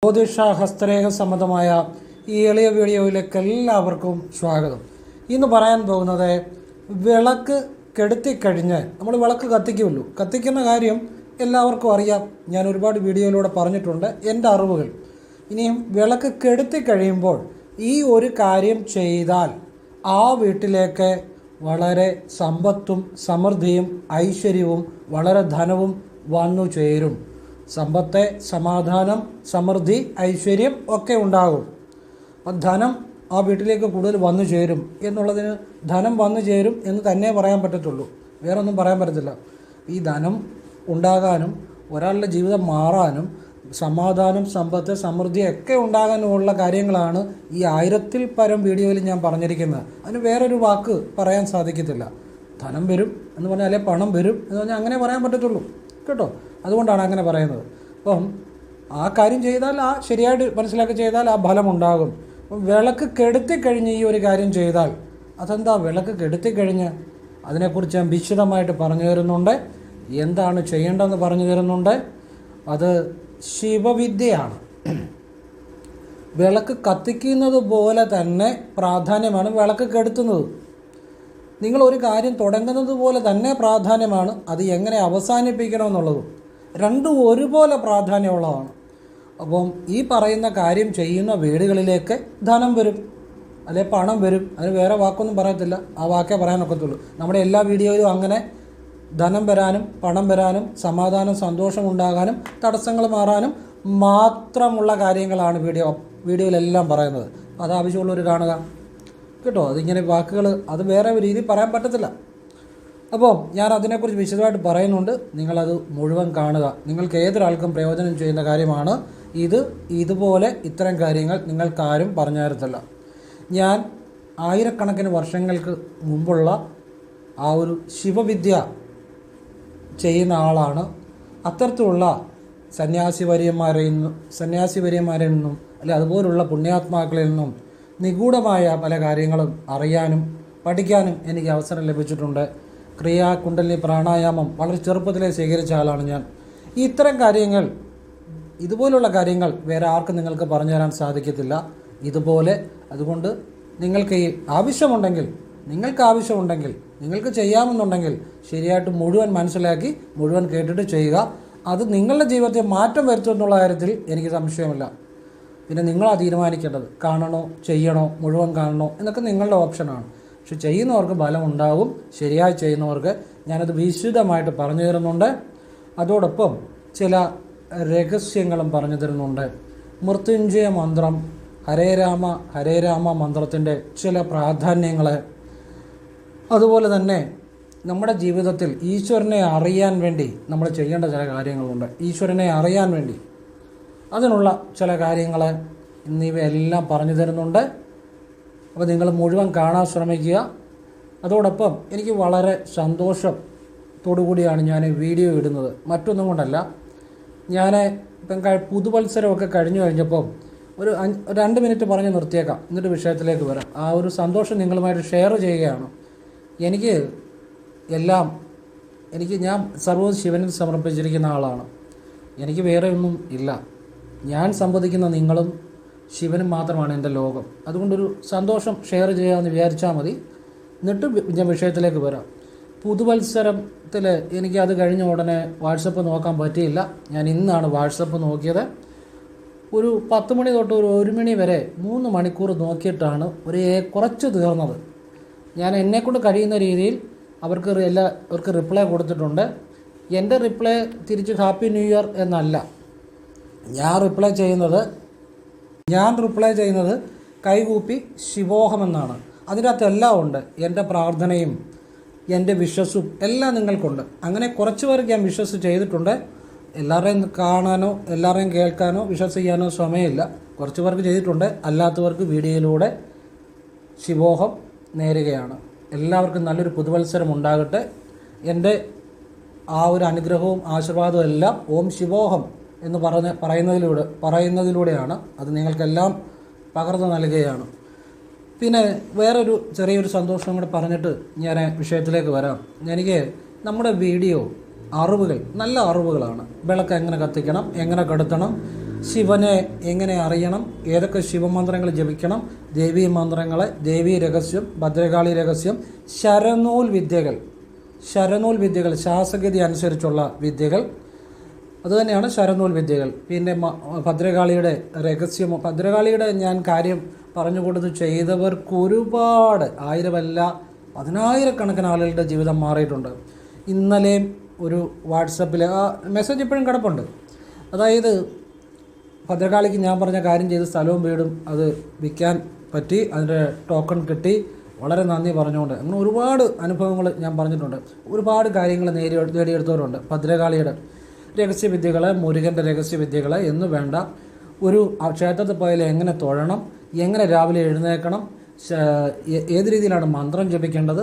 ജ്യോതിഷ ഹസ്തരേഖ സംബന്ധമായ ഈ എളിയ വീഡിയോയിലേക്ക് എല്ലാവർക്കും സ്വാഗതം. ഇന്ന് പറയാൻ പോകുന്നത് വിളക്ക് കെടുത്തിക്കഴിഞ്ഞ് നമ്മൾ വിളക്ക് കത്തിക്കുമല്ലോ, കത്തിക്കുന്ന കാര്യം എല്ലാവർക്കും അറിയാം. ഞാൻ ഒരുപാട് വീഡിയോയിലൂടെ പറഞ്ഞിട്ടുണ്ട് എൻ്റെ അറിവുകൾ. ഇനിയും വിളക്ക് കെടുത്തിക്കഴിയുമ്പോൾ ഈ ഒരു കാര്യം ചെയ്താൽ ആ വീട്ടിലേക്ക് വളരെ സമ്പത്തും സമൃദ്ധിയും ഐശ്വര്യവും വളരെ ധനവും വന്നു ചേരും. സമ്പത്ത്, സമാധാനം, സമൃദ്ധി, ഐശ്വര്യം ഒക്കെ ഉണ്ടാകും. അപ്പം ധനം ആ വീട്ടിലേക്ക് കൂടുതൽ വന്നു ചേരും എന്നുള്ളതിന് ധനം വന്നു ചേരും എന്ന് തന്നെ പറയാൻ പറ്റത്തുള്ളൂ, വേറൊന്നും പറയാൻ പറ്റത്തില്ല. ഈ ധനം ഉണ്ടാകാനും ഒരാളുടെ ജീവിതം മാറാനും സമാധാനം, സമ്പത്ത്, സമൃദ്ധി ഒക്കെ ഉണ്ടാകാനുമുള്ള കാര്യങ്ങളാണ് ഈ 1000-ൽ പരം വീഡിയോയിൽ ഞാൻ പറഞ്ഞിരിക്കുന്നത്. അതിന് വേറൊരു വാക്ക് പറയാൻ സാധിക്കത്തില്ല. ധനം വരും എന്ന് പറഞ്ഞാൽ, അല്ലെ പണം വരും എന്ന് പറഞ്ഞാൽ അങ്ങനെ പറയാൻ പറ്റത്തുള്ളൂ കേട്ടോ. അതുകൊണ്ടാണ് അങ്ങനെ പറയുന്നത്. അപ്പം ആ കാര്യം ചെയ്താൽ, ആ ശരിയായിട്ട് മനസ്സിലാക്കി ചെയ്താൽ ആ ഫലമുണ്ടാകും. അപ്പം വിളക്ക് കെടുത്തിക്കഴിഞ്ഞ് ഈ ഒരു കാര്യം ചെയ്താൽ, അതെന്താ വിളക്ക് കെടുത്തിക്കഴിഞ്ഞ്, അതിനെക്കുറിച്ച് ഞാൻ വിശദമായിട്ട് പറഞ്ഞു തരുന്നുണ്ട്. എന്താണ് ചെയ്യേണ്ടതെന്ന് പറഞ്ഞു തരുന്നുണ്ട്. അത് ശിവവിദ്യയാണ്. വിളക്ക് കത്തിക്കുന്നത് പോലെ തന്നെ പ്രാധാന്യമാണ് വിളക്ക് കെടുത്തുന്നത്. നിങ്ങളൊരു കാര്യം തുടങ്ങുന്നത് പോലെ തന്നെ പ്രാധാന്യമാണ് അത് എങ്ങനെ അവസാനിപ്പിക്കണമെന്നുള്ളതും. രണ്ടും ഒരുപോലെ പ്രാധാന്യമുള്ളതാണ്. അപ്പം ഈ പറയുന്ന കാര്യം ചെയ്യുന്ന വീടുകളിലേക്ക് ധനം വരും, അല്ലെ പണം വരും. അതിന് വേറെ വാക്കൊന്നും പറയത്തില്ല, ആ വാക്കേ പറയാനൊക്കത്തുള്ളൂ. നമ്മുടെ എല്ലാ വീഡിയോയിലും അങ്ങനെ ധനം വരാനും പണം വരാനും സമാധാനം, സന്തോഷം ഉണ്ടാകാനും തടസ്സങ്ങൾ മാറാനും മാത്രമുള്ള കാര്യങ്ങളാണ് വീഡിയോയിലെല്ലാം പറയുന്നത്. അത് ആവശ്യമുള്ളവർ കാണുക കേട്ടോ. അതിങ്ങനെ വാക്കുകൾ അത് വേറെ രീതിയിൽ പറയാൻ പറ്റത്തില്ല. അപ്പോൾ ഞാൻ അതിനെക്കുറിച്ച് വിശദമായിട്ട് പറയുന്നുണ്ട്. നിങ്ങളത് മുഴുവൻ കാണുക. നിങ്ങൾക്ക് ഏതൊരാൾക്കും പ്രയോജനം ചെയ്യുന്ന കാര്യമാണ് ഇത്. ഇതുപോലെ ഇത്തരം കാര്യങ്ങൾ നിങ്ങൾക്കാരും പറഞ്ഞു തരത്തില്ല. ഞാൻ ആയിരക്കണക്കിന് വർഷങ്ങൾക്ക് മുമ്പുള്ള ആ ഒരു ശിവവിദ്യ ചെയ്യുന്ന ആളാണ്. അത്തരത്തിലുള്ള സന്യാസിവര്യന്മാരിൽ നിന്നും അല്ലെ അതുപോലുള്ള പുണ്യാത്മാക്കളിൽ നിന്നും നിഗൂഢമായ പല കാര്യങ്ങളും അറിയാനും പഠിക്കാനും എനിക്ക് അവസരം ലഭിച്ചിട്ടുണ്ട്. ക്രിയാ കുണ്ടലിനി പ്രാണായാമം വളരെ ചെറുപ്പത്തിലേ സ്വീകരിച്ച ആളാണ് ഞാൻ. ഇത്തരം കാര്യങ്ങൾ, ഇതുപോലുള്ള കാര്യങ്ങൾ വേറെ ആർക്കും നിങ്ങൾക്ക് പറഞ്ഞു തരാൻ സാധിക്കത്തില്ല ഇതുപോലെ. അതുകൊണ്ട് നിങ്ങൾക്ക് ഈ ആവശ്യമുണ്ടെങ്കിൽ, നിങ്ങൾക്ക് ചെയ്യാമെന്നുണ്ടെങ്കിൽ ശരിയായിട്ട് മുഴുവൻ മനസ്സിലാക്കി മുഴുവൻ കേട്ടിട്ട് ചെയ്യുക. അത് നിങ്ങളുടെ ജീവിതത്തിൽ മാറ്റം വരുത്തുമെന്നുള്ള കാര്യത്തിൽ എനിക്ക് സംശയമില്ല. പിന്നെ നിങ്ങളാണ് തീരുമാനിക്കേണ്ടത്, കാണണോ ചെയ്യണോ മുഴുവൻ കാണണോ എന്നൊക്കെ നിങ്ങളുടെ ഓപ്ഷനാണ്. പക്ഷെ ചെയ്യുന്നവർക്ക് ഫലം ഉണ്ടാകും. ശരിയായി ചെയ്യുന്നവർക്ക് ഞാനത് വിശദമായിട്ട് പറഞ്ഞു തരുന്നുണ്ട്. അതോടൊപ്പം ചില രഹസ്യങ്ങളും പറഞ്ഞു തരുന്നുണ്ട്. മൃത്യുഞ്ജയ മന്ത്രം, ഹരേ രാമ മന്ത്രത്തിൻ്റെ ചില പ്രാധാന്യങ്ങൾ, അതുപോലെ തന്നെ നമ്മുടെ ജീവിതത്തിൽ ഈശ്വരനെ അറിയാൻ വേണ്ടി നമ്മൾ ചെയ്യേണ്ട ചില കാര്യങ്ങളുണ്ട്. ഈശ്വരനെ അറിയാൻ വേണ്ടി അതിനുള്ള ചില കാര്യങ്ങൾ എന്നിവയെല്ലാം പറഞ്ഞു തരുന്നുണ്ട്. അപ്പോൾ നിങ്ങൾ മുഴുവൻ കാണാൻ ശ്രമിക്കുക. അതോടൊപ്പം എനിക്ക് വളരെ സന്തോഷത്തോടു കൂടിയാണ് ഞാൻ വീഡിയോ ഇടുന്നത്. മറ്റൊന്നും കൊണ്ടല്ല, ഞാൻ ഇപ്പം പുതുവത്സരമൊക്കെ കഴിഞ്ഞപ്പോൾ ഒരു 2 മിനിറ്റ് പറഞ്ഞ് നിർത്തിയേക്കാം, എന്നിട്ട് വിഷയത്തിലേക്ക് വരാം. ആ ഒരു സന്തോഷം നിങ്ങളുമായിട്ട് ഷെയർ ചെയ്യുകയാണ്. ഞാൻ സർവ്വ ശിവനിൽ സമർപ്പിച്ചിരിക്കുന്ന ആളാണ്. എനിക്ക് വേറെ ഒന്നും ഇല്ല. ഞാൻ സംവദിക്കുന്ന നിങ്ങളും ശിവനും മാത്രമാണ് എൻ്റെ ലോകം. അതുകൊണ്ടൊരു സന്തോഷം ഷെയർ ചെയ്യാമെന്ന് വിചാരിച്ചാൽ മതി. എന്നിട്ട് ഞാൻ വിഷയത്തിലേക്ക് വരാം. പുതുവത്സരത്തിൽ എനിക്ക് അത് കഴിഞ്ഞ ഉടനെ വാട്സപ്പ് നോക്കാൻ പറ്റിയില്ല. ഞാൻ ഇന്നാണ് വാട്സപ്പ് നോക്കിയത്. ഒരു 10 മണി തൊട്ട് ഒരു 1 മണി വരെ 3 മണിക്കൂർ നോക്കിയിട്ടാണ് കുറച്ച് തീർന്നത്. ഞാൻ എന്നെക്കൊണ്ട് കഴിയുന്ന രീതിയിൽ അവർക്ക് റിപ്ലൈ കൊടുത്തിട്ടുണ്ട്. എൻ്റെ റിപ്ലൈ തിരിച്ച് ഹാപ്പി ന്യൂ ഇയർ എന്നല്ല. ഞാൻ റിപ്ലൈ ചെയ്യുന്നത് കൈകൂപ്പി ശിവോഹം എന്നാണ്. അതിൻ്റെ അകത്ത് എല്ലാം ഉണ്ട്. എൻ്റെ പ്രാർത്ഥനയും എൻ്റെ വിശ്വസും എല്ലാം നിങ്ങൾക്കുണ്ട്. അങ്ങനെ കുറച്ച് പേർക്ക് ഞാൻ വിശ്വസ് ചെയ്തിട്ടുണ്ട്. എല്ലാവരെയും കാണാനോ എല്ലാവരെയും കേൾക്കാനോ വിശ്വസിക്കാനോ സമയമില്ല. കുറച്ച് പേർക്ക് ചെയ്തിട്ടുണ്ട്. അല്ലാത്തവർക്ക് വീഡിയോയിലൂടെ ശിവോഹം നേരുകയാണ്. എല്ലാവർക്കും നല്ലൊരു പുതുവത്സരം ഉണ്ടാകട്ടെ. എൻ്റെ ആ ഒരു അനുഗ്രഹവും ആശീർവാദവും എല്ലാം ഓം ശിവോഹം എന്ന് പറയുന്നതിലൂടെയാണ്. അത് നിങ്ങൾക്കെല്ലാം പകർന്നു നൽകുകയാണ്. പിന്നെ വേറൊരു ചെറിയൊരു സന്തോഷം കൂടെ പറഞ്ഞിട്ട് ഞാൻ വിഷയത്തിലേക്ക് വരാം. എനിക്ക് നമ്മുടെ വീഡിയോ അറിവുകൾ നല്ല അറിവുകളാണ്. വിളക്ക് എങ്ങനെ കത്തിക്കണം, എങ്ങനെ കെടുത്തണം, ശിവനെ എങ്ങനെ അറിയണം, ഏതൊക്കെ ശിവമന്ത്രങ്ങൾ ജപിക്കണം, ദേവീ മന്ത്രങ്ങൾ, ദേവീ രഹസ്യം, ഭദ്രകാളി രഹസ്യം, ശരനൂൽ വിദ്യകൾ, ശാസ്ത്രഗതി അനുസരിച്ചുള്ള വിദ്യകൾ, അതുതന്നെയാണ് ശരനൂൽ വിദ്യകൾ. പിന്നെ ഭദ്രകാളിയുടെ രഹസ്യം, ഭദ്രകാളിയുടെ ഞാൻ കാര്യം പറഞ്ഞുകൊണ്ടത് ചെയ്തവർക്ക് ഒരുപാട്, 1000 10,000 ആളുകളുടെ ജീവിതം മാറിയിട്ടുണ്ട്. ഇന്നലെയും ഒരു വാട്സപ്പിൽ ആ മെസ്സേജ് ഇപ്പോഴും കിടപ്പുണ്ട്. അതായത് ഭദ്രകാളിക്ക് ഞാൻ പറഞ്ഞ കാര്യം ചെയ്ത് സ്ഥലവും വീടും അത് വിൽക്കാൻ പറ്റി, അതിൻ്റെ ടോക്കൺ കിട്ടി, വളരെ നന്ദി പറഞ്ഞുകൊണ്ട്. അങ്ങനെ ഒരുപാട് അനുഭവങ്ങൾ ഞാൻ പറഞ്ഞിട്ടുണ്ട്. ഒരുപാട് കാര്യങ്ങൾ നേടിയെടുത്തവരുണ്ട്. ഭദ്രകാളിയുടെ രഹസ്യവിദ്യകൾ, മുരുകൻ്റെ രഹസ്യവിദ്യകൾ എന്ന് വേണ്ട, ഒരു ക്ഷേത്രത്തിൽ പോയാൽ എങ്ങനെ തൊഴണം, എങ്ങനെ രാവിലെ എഴുന്നേൽക്കണം, ഏത് രീതിയിലാണ് മന്ത്രം ജപിക്കേണ്ടത്,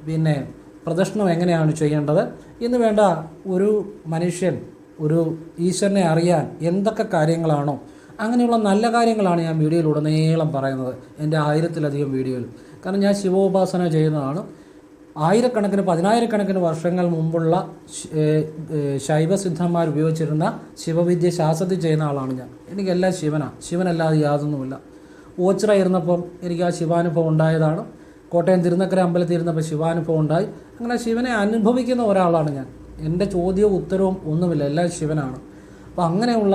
പിന്നെ പ്രദക്ഷിണം എങ്ങനെയാണ് ചെയ്യേണ്ടത് എന്ന് വേണ്ട, ഒരു മനുഷ്യൻ ഒരു ഈശ്വരനെ അറിയാൻ എന്തൊക്കെ കാര്യങ്ങളാണോ അങ്ങനെയുള്ള നല്ല കാര്യങ്ങളാണ് ഞാൻ വീഡിയോയിലുടനീളം പറയുന്നത്, എൻ്റെ 1000-ലധികം വീഡിയോയിൽ. കാരണം ഞാൻ ശിവോപാസന ചെയ്യുന്നതാണ്. 1000-കണക്കിന് 10,000-കണക്കിന് വർഷങ്ങൾ മുമ്പുള്ള ശൈവസിദ്ധന്മാർ ഉപയോഗിച്ചിരുന്ന ശിവവിദ്യ ശാസ്ത്രത്തിൽ ചെയ്യുന്ന ആളാണ് ഞാൻ. എനിക്കെല്ലാം ശിവനല്ലാതെ യാതൊന്നുമില്ല. ഓച്ചിറ ഇരുന്നപ്പം എനിക്ക് ആ ശിവാനുഭവം ഉണ്ടായതാണ്. കോട്ടയം തിരുനക്കര അമ്പലത്തിൽ ഇരുന്നപ്പോൾ ശിവാനുഭവം ഉണ്ടായി. അങ്ങനെ ശിവനെ അനുഭവിക്കുന്ന ഒരാളാണ് ഞാൻ. എൻ്റെ ചോദ്യവും ഉത്തരവും ഒന്നുമില്ല, എല്ലാം ശിവനാണ്. അപ്പോൾ അങ്ങനെയുള്ള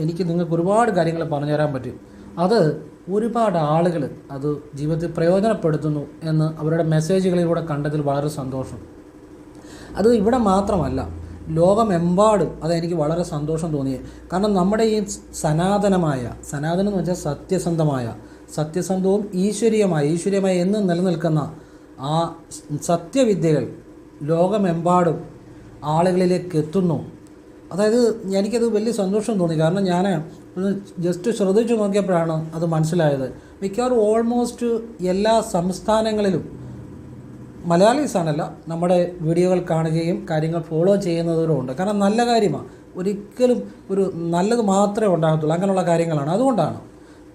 എനിക്ക് നിങ്ങൾക്ക് ഒരുപാട് കാര്യങ്ങൾ പറഞ്ഞു തരാൻ പറ്റും. അത് ഒരുപാട് ആളുകൾ അത് ജീവിതത്തിൽ പ്രയോജനപ്പെടുത്തുന്നു എന്ന് അവരുടെ മെസ്സേജുകളിലൂടെ കണ്ടതിൽ വളരെ സന്തോഷം. അത് ഇവിടെ മാത്രമല്ല, ലോകമെമ്പാടും അതെനിക്ക് വളരെ സന്തോഷം തോന്നി. കാരണം നമ്മുടെ ഈ സനാതനം എന്ന് വെച്ചാൽ സത്യസന്ധവും ഈശ്വരീയമായി എന്നും നിലനിൽക്കുന്ന ആ സത്യവിദ്യകൾ ലോകമെമ്പാടും ആളുകളിലേക്ക് എത്തുന്നു. അതായത് എനിക്കത് വലിയ സന്തോഷം തോന്നി. കാരണം ഞാൻ ഒന്ന് ജസ്റ്റ് ശ്രദ്ധിച്ചു നോക്കിയപ്പോഴാണ് അത് മനസ്സിലായത്. മിക്കവാറും ഓൾമോസ്റ്റ് എല്ലാ സംസ്ഥാനങ്ങളിലും മലയാളീസാണല്ല, നമ്മുടെ വീഡിയോകൾ കാണുകയും കാര്യങ്ങൾ ഫോളോ ചെയ്യുന്നവരുമുണ്ട്. കാരണം നല്ല കാര്യമാണ്, ഒരിക്കലും ഒരു നല്ലത് മാത്രമേ ഉണ്ടാകത്തുള്ളൂ. അങ്ങനെയുള്ള കാര്യങ്ങളാണ്. അതുകൊണ്ടാണ്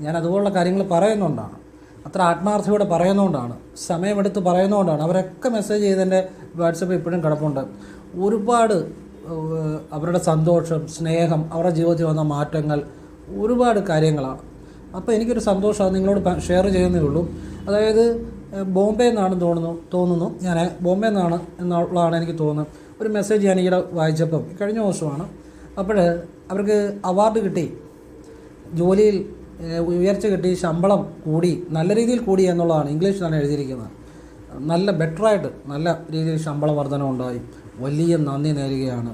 ഞാൻ അതുപോലുള്ള കാര്യങ്ങൾ പറയുന്നതുകൊണ്ടാണ്, അത്ര ആത്മാർത്ഥയോടെ പറയുന്നതുകൊണ്ടാണ്, സമയമെടുത്ത് പറയുന്നതുകൊണ്ടാണ്. അവരൊക്കെ മെസ്സേജ് ചെയ്തതിൻ്റെ വാട്സപ്പ് ഇപ്പോഴും കിടപ്പുണ്ട്. ഒരുപാട് അവരുടെ സന്തോഷം, സ്നേഹം, അവരുടെ ജീവിതത്തിൽ വന്ന മാറ്റങ്ങൾ, ഒരുപാട് കാര്യങ്ങളാണ്. അപ്പോൾ എനിക്കൊരു സന്തോഷം അത് നിങ്ങളോട് ഷെയർ ചെയ്യുന്നേ ഉള്ളൂ. അതായത് ബോംബെ നിന്നാണെന്ന് തോന്നുന്നു ഞാൻ ബോംബെ നിന്നാണ് എന്നുള്ളതാണ് എനിക്ക് തോന്നുന്നത്. ഒരു മെസ്സേജ് ഞാൻ ഈയിടെ വായിച്ചപ്പം, കഴിഞ്ഞ ദിവസമാണ്. അപ്പോൾ അവർക്ക് അവാർഡ് കിട്ടി, ജോലിയിൽ ഉയർച്ച കിട്ടി, ശമ്പളം കൂടി, നല്ല രീതിയിൽ കൂടി എന്നുള്ളതാണ് ഇംഗ്ലീഷിലാണ് എഴുതിയിരിക്കുന്നത്. നല്ല ബെറ്ററായിട്ട് നല്ല രീതിയിൽ ശമ്പള വർധന ഉണ്ടായി. വലിയ നന്ദി നേരുകയാണ്.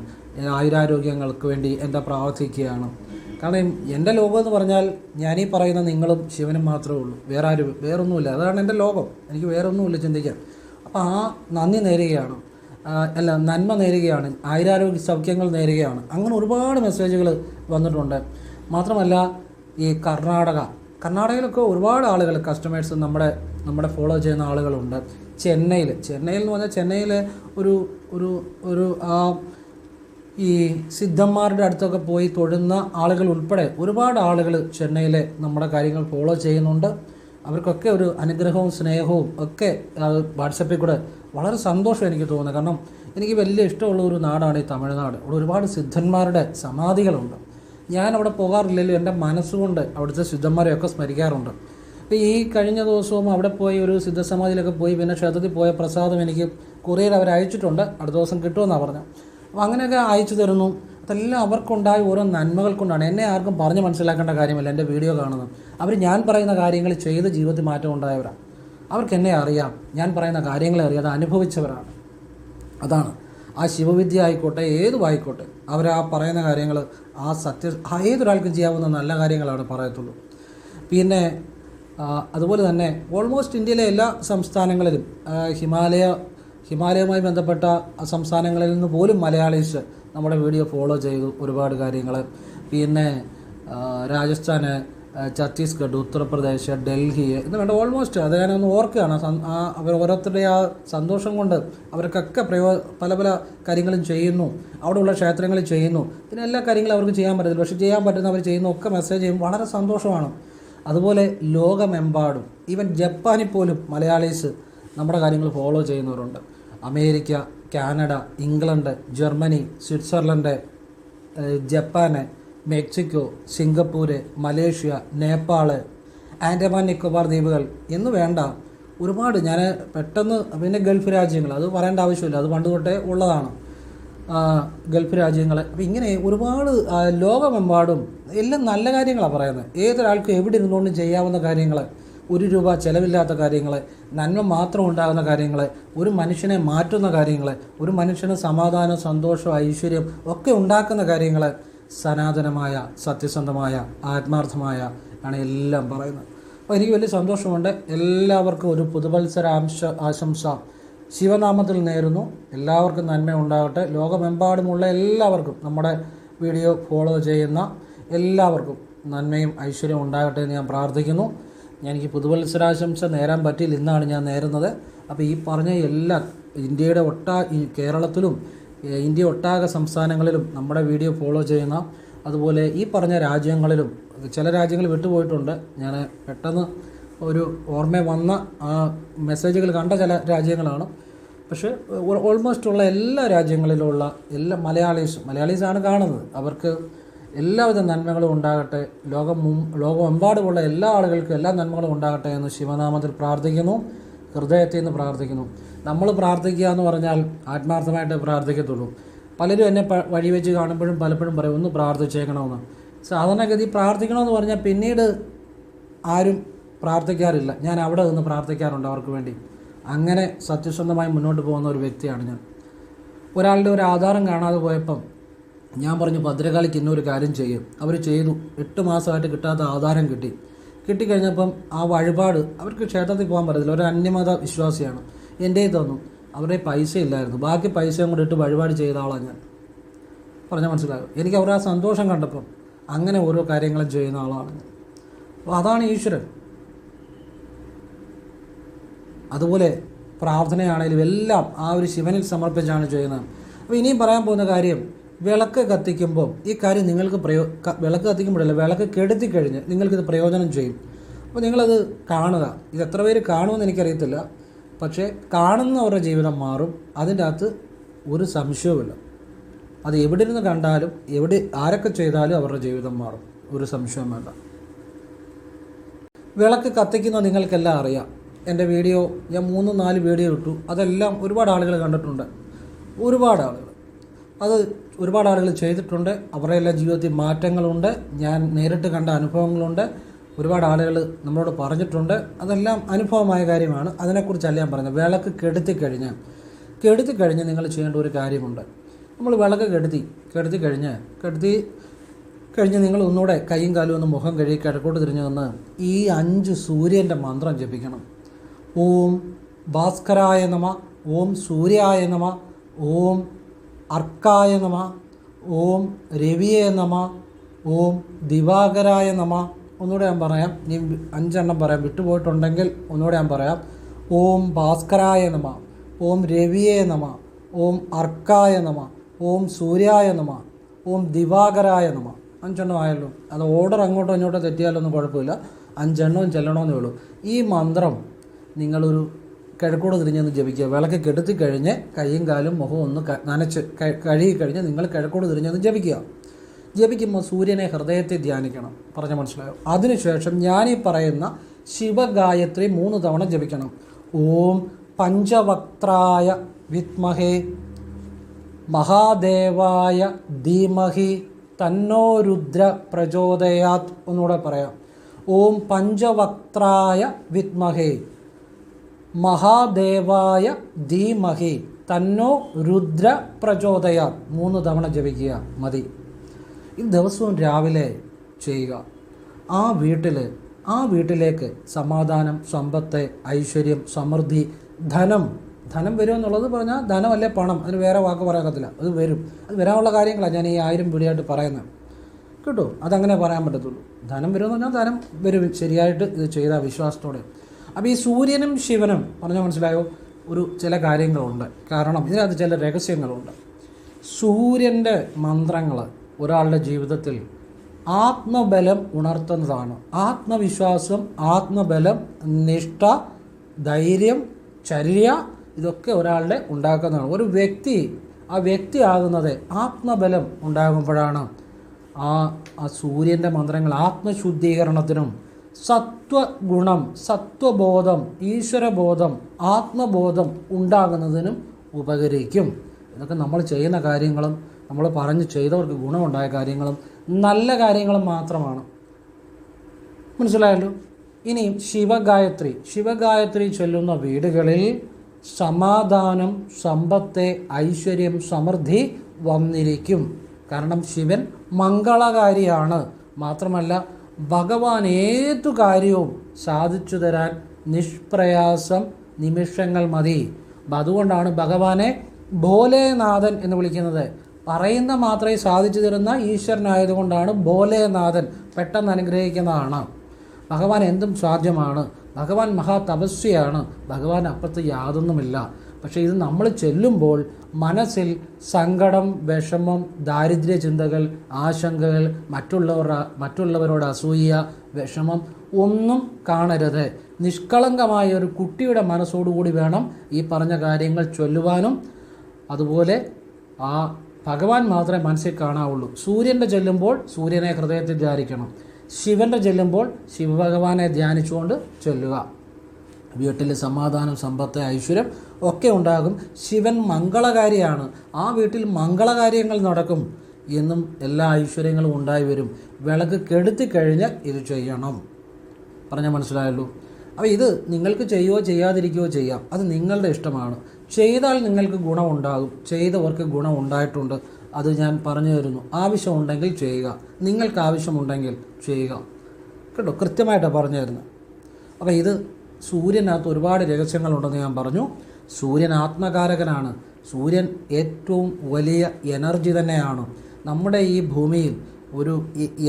ആയുരാരോഗ്യങ്ങൾക്ക് വേണ്ടി എന്താ പ്രാർത്ഥിക്കുകയാണ്. കാരണം എൻ്റെ ലോകം എന്ന് പറഞ്ഞാൽ ഞാനീ പറയുന്ന നിങ്ങളും ശിവനും മാത്രമേ ഉള്ളൂ, വേറൊന്നുമില്ല. അതാണ് എൻ്റെ ലോകം, എനിക്ക് വേറൊന്നുമില്ല ചിന്തിക്കാൻ. അപ്പോൾ ആ നന്ദി നേരുകയാണ്, നന്മ നേരുകയാണ്, ആയുരാരോഗ്യ സൗഖ്യങ്ങൾ നേരുകയാണ്. അങ്ങനെ ഒരുപാട് മെസ്സേജുകൾ വന്നിട്ടുണ്ട്. മാത്രമല്ല ഈ കർണാടകയിലൊക്കെ ഒരുപാട് ആളുകൾ, കസ്റ്റമേഴ്സ് നമ്മുടെ ഫോളോ ചെയ്യുന്ന ആളുകളുണ്ട്. ചെന്നൈയിൽ എന്ന് പറഞ്ഞാൽ ചെന്നൈയിൽ ഒരു ഈ സിദ്ധന്മാരുടെ അടുത്തൊക്കെ പോയി തൊഴുന്ന ആളുകൾ ഉൾപ്പെടെ ഒരുപാട് ആളുകൾ ചെന്നൈയിലെ നമ്മുടെ കാര്യങ്ങൾ ഫോളോ ചെയ്യുന്നുണ്ട്. അവർക്കൊക്കെ ഒരു അനുഗ്രഹവും സ്നേഹവും ഒക്കെ വാട്സപ്പിൽ കൂടെ വളരെ സന്തോഷം എനിക്ക് തോന്നുന്നത്. കാരണം എനിക്ക് വലിയ ഇഷ്ടമുള്ള ഒരു നാടാണ് ഈ തമിഴ്നാട്. അവിടെ ഒരുപാട് സിദ്ധന്മാരുടെ സമാധികളുണ്ട്. ഞാൻ അവിടെ പോകാറില്ലല്ലോ, എൻ്റെ മനസ്സുകൊണ്ട് അവിടുത്തെ സിദ്ധന്മാരെയൊക്കെ സ്മരിക്കാറുണ്ട്. അപ്പോൾ ഈ കഴിഞ്ഞ ദിവസവും അവിടെ പോയി ഒരു സിദ്ധസമാധിയിലൊക്കെ പോയി, പിന്നെ ക്ഷേത്രത്തിൽ പോയ പ്രസാദം എനിക്ക് കൊറിയർ അവർ അയച്ചിട്ടുണ്ട്, അടുത്ത ദിവസം കിട്ടുമെന്നാണ് പറഞ്ഞത്. അപ്പോൾ അങ്ങനെയൊക്കെ അയച്ചു തരുന്നു. അതെല്ലാം അവർക്കുണ്ടായ ഓരോ നന്മകൾ കൊണ്ടാണ്. എന്നെ ആർക്കും പറഞ്ഞ് മനസ്സിലാക്കേണ്ട കാര്യമില്ല. എൻ്റെ വീഡിയോ കാണുന്നത് അവർ ഞാൻ പറയുന്ന കാര്യങ്ങൾ ചെയ്ത് ജീവിതത്തിൽ മാറ്റം ഉണ്ടായവരാണ്. അവർക്ക് എന്നെ അറിയാം, ഞാൻ പറയുന്ന കാര്യങ്ങളെ അറിയാം, അത് അനുഭവിച്ചവരാണ്. അതാണ് ആ ശിവവിദ്യ ആയിക്കോട്ടെ, ഏതുമായിക്കോട്ടെ, അവർ ആ പറയുന്ന കാര്യങ്ങൾ ഏതൊരാൾക്കും ചെയ്യാവുന്ന നല്ല കാര്യങ്ങളാണ് പറയത്തുള്ളൂ. പിന്നെ അതുപോലെ തന്നെ ഓൾമോസ്റ്റ് ഇന്ത്യയിലെ എല്ലാ സംസ്ഥാനങ്ങളിലും ഹിമാലയവുമായി ബന്ധപ്പെട്ട സംസ്ഥാനങ്ങളിൽ നിന്ന് പോലും മലയാളീസ് നമ്മുടെ വീഡിയോ ഫോളോ ചെയ്തു ഒരുപാട് കാര്യങ്ങൾ. പിന്നെ രാജസ്ഥാൻ, ഛത്തീസ്ഗഡ്, ഉത്തർപ്രദേശ്, ഡൽഹി എന്ന് വേണ്ട ഓൾമോസ്റ്റ് അത് ഞാനൊന്ന് ഓർക്കുകയാണ്. അവർ ഓരോരുത്തരുടെ ആ സന്തോഷം കൊണ്ട് അവർക്കൊക്കെ പല കാര്യങ്ങളും ചെയ്യുന്നു, അവിടെയുള്ള ക്ഷേത്രങ്ങളിൽ ചെയ്യുന്നു. പിന്നെ എല്ലാ കാര്യങ്ങളും അവർക്ക് ചെയ്യാൻ പറ്റത്തില്ല, പക്ഷേ ചെയ്യാൻ പറ്റുന്ന അവർ ചെയ്യുന്നു, ഒക്കെ മെസ്സേജ് ചെയ്യും. വളരെ സന്തോഷമാണ്. അതുപോലെ ലോകമെമ്പാടും, ഈവൻ ജപ്പാനിൽ പോലും മലയാളീസ് നമ്മുടെ കാര്യങ്ങൾ ഫോളോ ചെയ്യുന്നവരുണ്ട്. America, Canada, England, Germany, Switzerland, Japan, Mexico, Singapore, Malaysia, Nepal, Andaman Nicobar ദ്വീപുകൾ എന്ന് വേണ്ട ഒരുപാട്, ഞാൻ പെട്ടെന്ന് പിന്നെ ഗൾഫ് രാജ്യങ്ങൾ, അത് പറയേണ്ട ആവശ്യമില്ല, അത് പണ്ട് തൊട്ടേ ഉള്ളതാണ്. ഗൾഫ് രാജ്യങ്ങൾ, അപ്പോൾ ഇങ്ങനെ ഒരുപാട് ലോകമെമ്പാടും എല്ലാം നല്ല കാര്യങ്ങളാണ് പറയുന്നത്. ഏതൊരാൾക്കും എവിടെ ഇരുന്നുകൊണ്ടും ചെയ്യാവുന്ന കാര്യങ്ങൾ, ₹1 ചിലവില്ലാത്ത കാര്യങ്ങൾ, നന്മ മാത്രം ഉണ്ടാകുന്ന കാര്യങ്ങൾ, ഒരു മനുഷ്യനെ മാറ്റുന്ന കാര്യങ്ങൾ, ഒരു മനുഷ്യന് സമാധാനം, സന്തോഷം, ഐശ്വര്യം ഒക്കെ ഉണ്ടാക്കുന്ന കാര്യങ്ങൾ, സനാതനമായ, സത്യസന്ധമായ, ആത്മാർത്ഥമായ ആണ് എല്ലാം പറയുന്നത്. അപ്പോൾ എനിക്ക് വലിയ സന്തോഷമുണ്ട്. എല്ലാവർക്കും ഒരു പുതുവത്സര ആശംസ ശിവനാമത്തിൽ നേരുന്നു. എല്ലാവർക്കും നന്മ ഉണ്ടാകട്ടെ. ലോകമെമ്പാടുമുള്ള എല്ലാവർക്കും, നമ്മുടെ വീഡിയോ ഫോളോ ചെയ്യുന്ന എല്ലാവർക്കും നന്മയും ഐശ്വര്യവും ഉണ്ടാകട്ടെ എന്ന് ഞാൻ പ്രാർത്ഥിക്കുന്നു. എനിക്ക് പുതുവത്സരാശംസ നേരാൻ പറ്റിയില്ല, ഇന്നാണ് ഞാൻ നേരുന്നത്. അപ്പോൾ ഈ പറഞ്ഞ എല്ലാ ഇന്ത്യയുടെ കേരളത്തിലും ഇന്ത്യ ഒട്ടാകെ സംസ്ഥാനങ്ങളിലും നമ്മുടെ വീഡിയോ ഫോളോ ചെയ്യുന്ന, അതുപോലെ ഈ പറഞ്ഞ രാജ്യങ്ങളിലും, ചില രാജ്യങ്ങൾ വിട്ടുപോയിട്ടുണ്ട്, ഞാൻ പെട്ടെന്ന് ഒരു ഓർമ്മ വന്ന മെസ്സേജുകൾ കണ്ട ചില രാജ്യങ്ങളാണ്. പക്ഷേ ഓൾമോസ്റ്റ് ഉള്ള എല്ലാ രാജ്യങ്ങളിലുള്ള എല്ലാ മലയാളീസാണ് കാണുന്നത്. അവർക്ക് എല്ലാവിധ നന്മകളും ഉണ്ടാകട്ടെ. ലോകമെമ്പാടുമുള്ള എല്ലാ ആളുകൾക്കും എല്ലാ നന്മകളും ഉണ്ടാകട്ടെ എന്ന് ശിവനാമത്തിൽ പ്രാർത്ഥിക്കുന്നു, ഹൃദയത്തിൽ നിന്ന് പ്രാർത്ഥിക്കുന്നു. നമ്മൾ പ്രാർത്ഥിക്കുക എന്ന് പറഞ്ഞാൽ ആത്മാർത്ഥമായിട്ട് പ്രാർത്ഥിക്കത്തുള്ളൂ. പലരും എന്നെ വഴി വെച്ച് കാണുമ്പോഴും പലപ്പോഴും പറയും ഒന്ന് പ്രാർത്ഥിച്ചേക്കണമെന്ന്. സാധാരണഗതി പ്രാർത്ഥിക്കണമെന്ന് പറഞ്ഞാൽ പിന്നീട് ആരും പ്രാർത്ഥിക്കാറില്ല. ഞാൻ അവിടെ നിന്ന് പ്രാർത്ഥിക്കാറുണ്ട് അവർക്ക് വേണ്ടി. അങ്ങനെ സത്യസന്ധമായി മുന്നോട്ട് പോകുന്ന ഒരു വ്യക്തിയാണ് ഞാൻ. ഒരാളുടെ ഒരു ആധാരം കാണാതെ പോയപ്പം ഞാൻ പറഞ്ഞു ഭദ്രകാളിക്ക് ഇന്നൊരു കാര്യം ചെയ്യും. അവർ ചെയ്തു. 8 മാസമായിട്ട് കിട്ടാത്ത ആധാരം കിട്ടിക്കഴിഞ്ഞപ്പം ആ വഴിപാട്, അവർക്ക് ക്ഷേത്രത്തിൽ പോകാൻ പറ്റത്തില്ല, ഒരു അന്യമത വിശ്വാസിയാണ്, എൻ്റെ തന്നു. അവരുടെ പൈസ ഇല്ലായിരുന്നു, ബാക്കി പൈസയും കൂടി ഇട്ട് വഴിപാട് ചെയ്ത ആളാണ് ഞാൻ. പറഞ്ഞാൽ മനസ്സിലാകും. എനിക്ക് അവരുടെ ആ സന്തോഷം കണ്ടപ്പം അങ്ങനെ ഓരോ കാര്യങ്ങളും ചെയ്യുന്ന ആളാണ് ഞാൻ. അപ്പോൾ അതാണ് ഈശ്വരൻ. അതുപോലെ പ്രാർത്ഥനയാണെങ്കിലും എല്ലാം ആ ഒരു ശിവനിൽ സമർപ്പിച്ചാണ് ചെയ്യുന്നത്. അപ്പോൾ ഇനിയും പറയാൻ പോകുന്ന കാര്യം, വിളക്ക് കത്തിക്കുമ്പോൾ ഈ കാര്യം നിങ്ങൾക്ക് വിളക്ക് കത്തിക്കുമ്പോഴല്ല, വിളക്ക് കെടുത്തിക്കഴിഞ്ഞ് നിങ്ങൾക്കിത് പ്രയോജനം ചെയ്യും. അപ്പോൾ നിങ്ങളത് കാണുക. ഇത് എത്ര പേര് കാണുമെന്ന് എനിക്കറിയത്തില്ല, പക്ഷേ കാണുന്നവരുടെ ജീവിതം മാറും. അതിൻ്റെ അകത്ത് ഒരു സംശയവുമില്ല. അത് എവിടെ നിന്ന് കണ്ടാലും ആരൊക്കെ ചെയ്താലും അവരുടെ ജീവിതം മാറും, ഒരു സംശയം വേണ്ട. വിളക്ക് കത്തിക്കുന്ന നിങ്ങൾക്കെല്ലാം അറിയാം. എൻ്റെ വീഡിയോ ഞാൻ 3-4 വീഡിയോ ഇട്ടു. അതെല്ലാം ഒരുപാട് ആളുകൾ കണ്ടിട്ടുണ്ട്. ഒരുപാട് ആളുകൾ ചെയ്തിട്ടുണ്ട്. അവരുടെ എല്ലാ ജീവിതത്തിൽ മാറ്റങ്ങളുണ്ട്. ഞാൻ നേരിട്ട് കണ്ട അനുഭവങ്ങളുണ്ട്. ഒരുപാട് ആളുകൾ നമ്മളോട് പറഞ്ഞിട്ടുണ്ട്. അതെല്ലാം അനുഭവമായ കാര്യമാണ്. അതിനെക്കുറിച്ചല്ല ഞാൻ പറഞ്ഞത്. വിളക്ക് കെടുത്തിക്കഴിഞ്ഞ് നിങ്ങൾ ചെയ്യേണ്ട ഒരു കാര്യമുണ്ട്. നമ്മൾ വിളക്ക് കെടുത്തി കഴിഞ്ഞ് നിങ്ങൾ ഒന്നുകൂടെ കൈയും കാലും ഒന്ന് മുഖം കഴുകി കിഴക്കോട്ട് തിരിഞ്ഞു നിന്ന് ഈ 5 സൂര്യൻ്റെ മന്ത്രം ജപിക്കണം. ഓം ഭാസ്കരായ നമ, ഓം സൂര്യായ നമ, ഓം അർക്കായ നമ, ഓം രവിയെ നമ, ഓം ദിവാകരായ നമ. ഒന്നുകൂടെ ഞാൻ പറയാം, ഇനി 5 എണ്ണം പറയാം, വിട്ടുപോയിട്ടുണ്ടെങ്കിൽ ഒന്നുകൂടെ ഞാൻ പറയാം. ഓം ഭാസ്കരായ നമ, ഓം രവിയെ നമ, ഓം അർക്കായ നമ, ഓം സൂര്യായ നമ, ഓം ദിവാകരായ നമ. 5 എണ്ണം ആയല്ലോ. അത് ഓർഡർ അങ്ങോട്ടോ ഇങ്ങോട്ടോ തെറ്റിയാലൊന്നും കുഴപ്പമില്ല. 5 എണ്ണവും ചെല്ലണമെന്നേ ഉള്ളൂ. ഈ മന്ത്രം നിങ്ങളൊരു കിഴക്കോട് തിരിഞ്ഞെന്ന് ജപിക്കുക. വിളക്ക് കെടുത്തിക്കഴിഞ്ഞ് കൈയും കാലും മുഖവും ഒന്ന് നനച്ച് കഴുകിക്കഴിഞ്ഞ് നിങ്ങൾ കിഴക്കോട് തിരിഞ്ഞെന്ന് ജപിക്കുമ്പോൾ സൂര്യനെ ഹൃദയത്തെ ധ്യാനിക്കണം. പറഞ്ഞാൽ മനസ്സിലായോ? അതിനുശേഷം ഞാനീ പറയുന്ന ശിവഗായത്രി 3 തവണ ജപിക്കണം. ഓം പഞ്ചവക്ത്രായ വിദ്മഹേ മഹാദേവായ ധീമഹി തന്നോ രുദ്ര പ്രചോദയാത്. ഒന്നുകൂടെ പറയാം. ഓം പഞ്ചവക്ത്രായ വിദ്മഹേ മഹാദേവായ ധീമഹി തന്നോ രുദ്ര പ്രചോദയാത്. 3 തവണ ജപിക്കുക മതി. ഇത് ദിവസവും രാവിലെ ചെയ്യുക. ആ വീട്ടിലേക്ക് സമാധാനം, സമ്പത്ത്, ഐശ്വര്യം, സമൃദ്ധി, ധനം വരുമെന്നുള്ളത് പറഞ്ഞാൽ ധനമല്ലേ പണം, അതിന് വേറെ വാക്ക് പറയാക്കത്തില്ല. അത് വരും. അത് വരാനുള്ള കാര്യങ്ങളാണ് ഞാൻ ഈ 1000 വീഡിയോയായിട്ട് പറയുന്നത്. കേട്ടോ? അതങ്ങനെ പറയാൻ പറ്റത്തുള്ളൂ. ധനം വരുമെന്ന് പറഞ്ഞാൽ ധനം വരും, ശരിയായിട്ട് ഇത് ചെയ്ത വിശ്വാസത്തോടെ. അപ്പോൾ ഈ സൂര്യനും ശിവനും പറഞ്ഞാൽ മനസ്സിലായോ, ചില കാര്യങ്ങളുണ്ട്. കാരണം ഇതിനകത്ത് ചില രഹസ്യങ്ങളുണ്ട്. സൂര്യൻ്റെ മന്ത്രങ്ങൾ ഒരാളുടെ ജീവിതത്തിൽ ആത്മബലം ഉണർത്തുന്നതാണ്. ആത്മവിശ്വാസം, ആത്മബലം, നിഷ്ഠ, ധൈര്യം, ചര്യ, ഇതൊക്കെ ഒരാളുടെ ഉണ്ടാക്കുന്നതാണ്. ഒരു വ്യക്തി ആകുന്നത് ആത്മബലം ഉണ്ടാകുമ്പോഴാണ്. ആ സൂര്യൻ്റെ മന്ത്രങ്ങൾ ആത്മശുദ്ധീകരണത്തിനും സത്വഗുണം, സത്വബോധം, ഈശ്വരബോധം, ആത്മബോധം ഉണ്ടാകുന്നതിനും ഉപകരിക്കും. ഇതൊക്കെ നമ്മൾ ചെയ്യുന്ന കാര്യങ്ങളും നമ്മൾ പറഞ്ഞ് ചെയ്തവർക്ക് ഗുണമുണ്ടായ കാര്യങ്ങളും നല്ല കാര്യങ്ങളും മാത്രമാണ്. മനസ്സിലായല്ലോ. ഇനിയും ശിവഗായത്രി ചൊല്ലുന്ന വീടുകളിൽ സമാധാനം, സമ്പത്ത്, ഐശ്വര്യം, സമൃദ്ധി വന്നിരിക്കും. കാരണം ശിവൻ മംഗളകാരിയാണ്. മാത്രമല്ല ഭഗവാൻ ഏതു കാര്യവും സാധിച്ചു തരാൻ നിഷ്പ്രയാസം നിമിഷങ്ങൾ മതി. അതുകൊണ്ടാണ് ഭഗവാനെ ഭോലേനാഥൻ എന്ന് വിളിക്കുന്നത്. പറയുന്ന മാത്രമേ സാധിച്ചു തരുന്ന ഈശ്വരനായതുകൊണ്ടാണ് ഭോലേനാഥൻ. പെട്ടെന്ന് അനുഗ്രഹിക്കുന്നതാണ്. ഭഗവാൻ എന്തും സാധ്യമാണ്. ഭഗവാൻ മഹാതപസ്വിയാണ്. ഭഗവാൻ അപ്പുറത്ത് യാതൊന്നുമില്ല. പക്ഷേ ഇത് നമ്മൾ ചെല്ലുമ്പോൾ മനസ്സിൽ സങ്കടം, വിഷമം, ദാരിദ്ര്യ ചിന്തകൾ, ആശങ്കകൾ, മറ്റുള്ളവരോട് അസൂയ, വിഷമം ഒന്നും കാണരുത്. നിഷ്കളങ്കമായ ഒരു കുട്ടിയുടെ മനസ്സോടുകൂടി വേണം ഈ പറഞ്ഞ കാര്യങ്ങൾ ചൊല്ലുവാനും. അതുപോലെ ആ ഭഗവാൻ മാത്രമേ മനസ്സിൽ കാണാവുള്ളൂ. സൂര്യൻ്റെ ചെല്ലുമ്പോൾ സൂര്യനെ ഹൃദയത്തിൽ ധ്യാനിക്കണം. ശിവൻ്റെ ചെല്ലുമ്പോൾ ശിവഭഗവാനെ ധ്യാനിച്ചുകൊണ്ട് ചൊല്ലുക. വീട്ടിൽ സമാധാനം, സമ്പത്ത്, ഐശ്വര്യം ഒക്കെ ഉണ്ടാകും. ശിവൻ മംഗളകാരിയാണ്. ആ വീട്ടിൽ മംഗളകാര്യങ്ങൾ നടക്കും എന്നും എല്ലാ ഐശ്വര്യങ്ങളും ഉണ്ടായി വരും. വിളക്ക് കെടുത്തി കഴിഞ്ഞ് ഇത് ചെയ്യണം. പറഞ്ഞാൽ മനസ്സിലായല്ലോ. അപ്പോൾ ഇത് നിങ്ങൾക്ക് ചെയ്യുകയോ ചെയ്യാതിരിക്കുകയോ ചെയ്യാം. അത് നിങ്ങളുടെ ഇഷ്ടമാണ്. ചെയ്താൽ നിങ്ങൾക്ക് ഗുണമുണ്ടാകും. ചെയ്തവർക്ക് ഗുണം ഉണ്ടായിട്ടുണ്ട്. അത് ഞാൻ പറഞ്ഞു തരുന്നു. ആവശ്യമുണ്ടെങ്കിൽ ചെയ്യുക. നിങ്ങൾക്ക് ആവശ്യമുണ്ടെങ്കിൽ ചെയ്യുക. കേട്ടോ, കൃത്യമായിട്ടാണ് പറഞ്ഞു തരുന്നത്. അപ്പോൾ ഇത് സൂര്യനകത്ത് ഒരുപാട് രഹസ്യങ്ങളുണ്ടെന്ന് ഞാൻ പറഞ്ഞു. സൂര്യൻ ആത്മകാരകനാണ്. സൂര്യൻ ഏറ്റവും വലിയ എനർജി തന്നെയാണ്. നമ്മുടെ ഈ ഭൂമിയിൽ ഒരു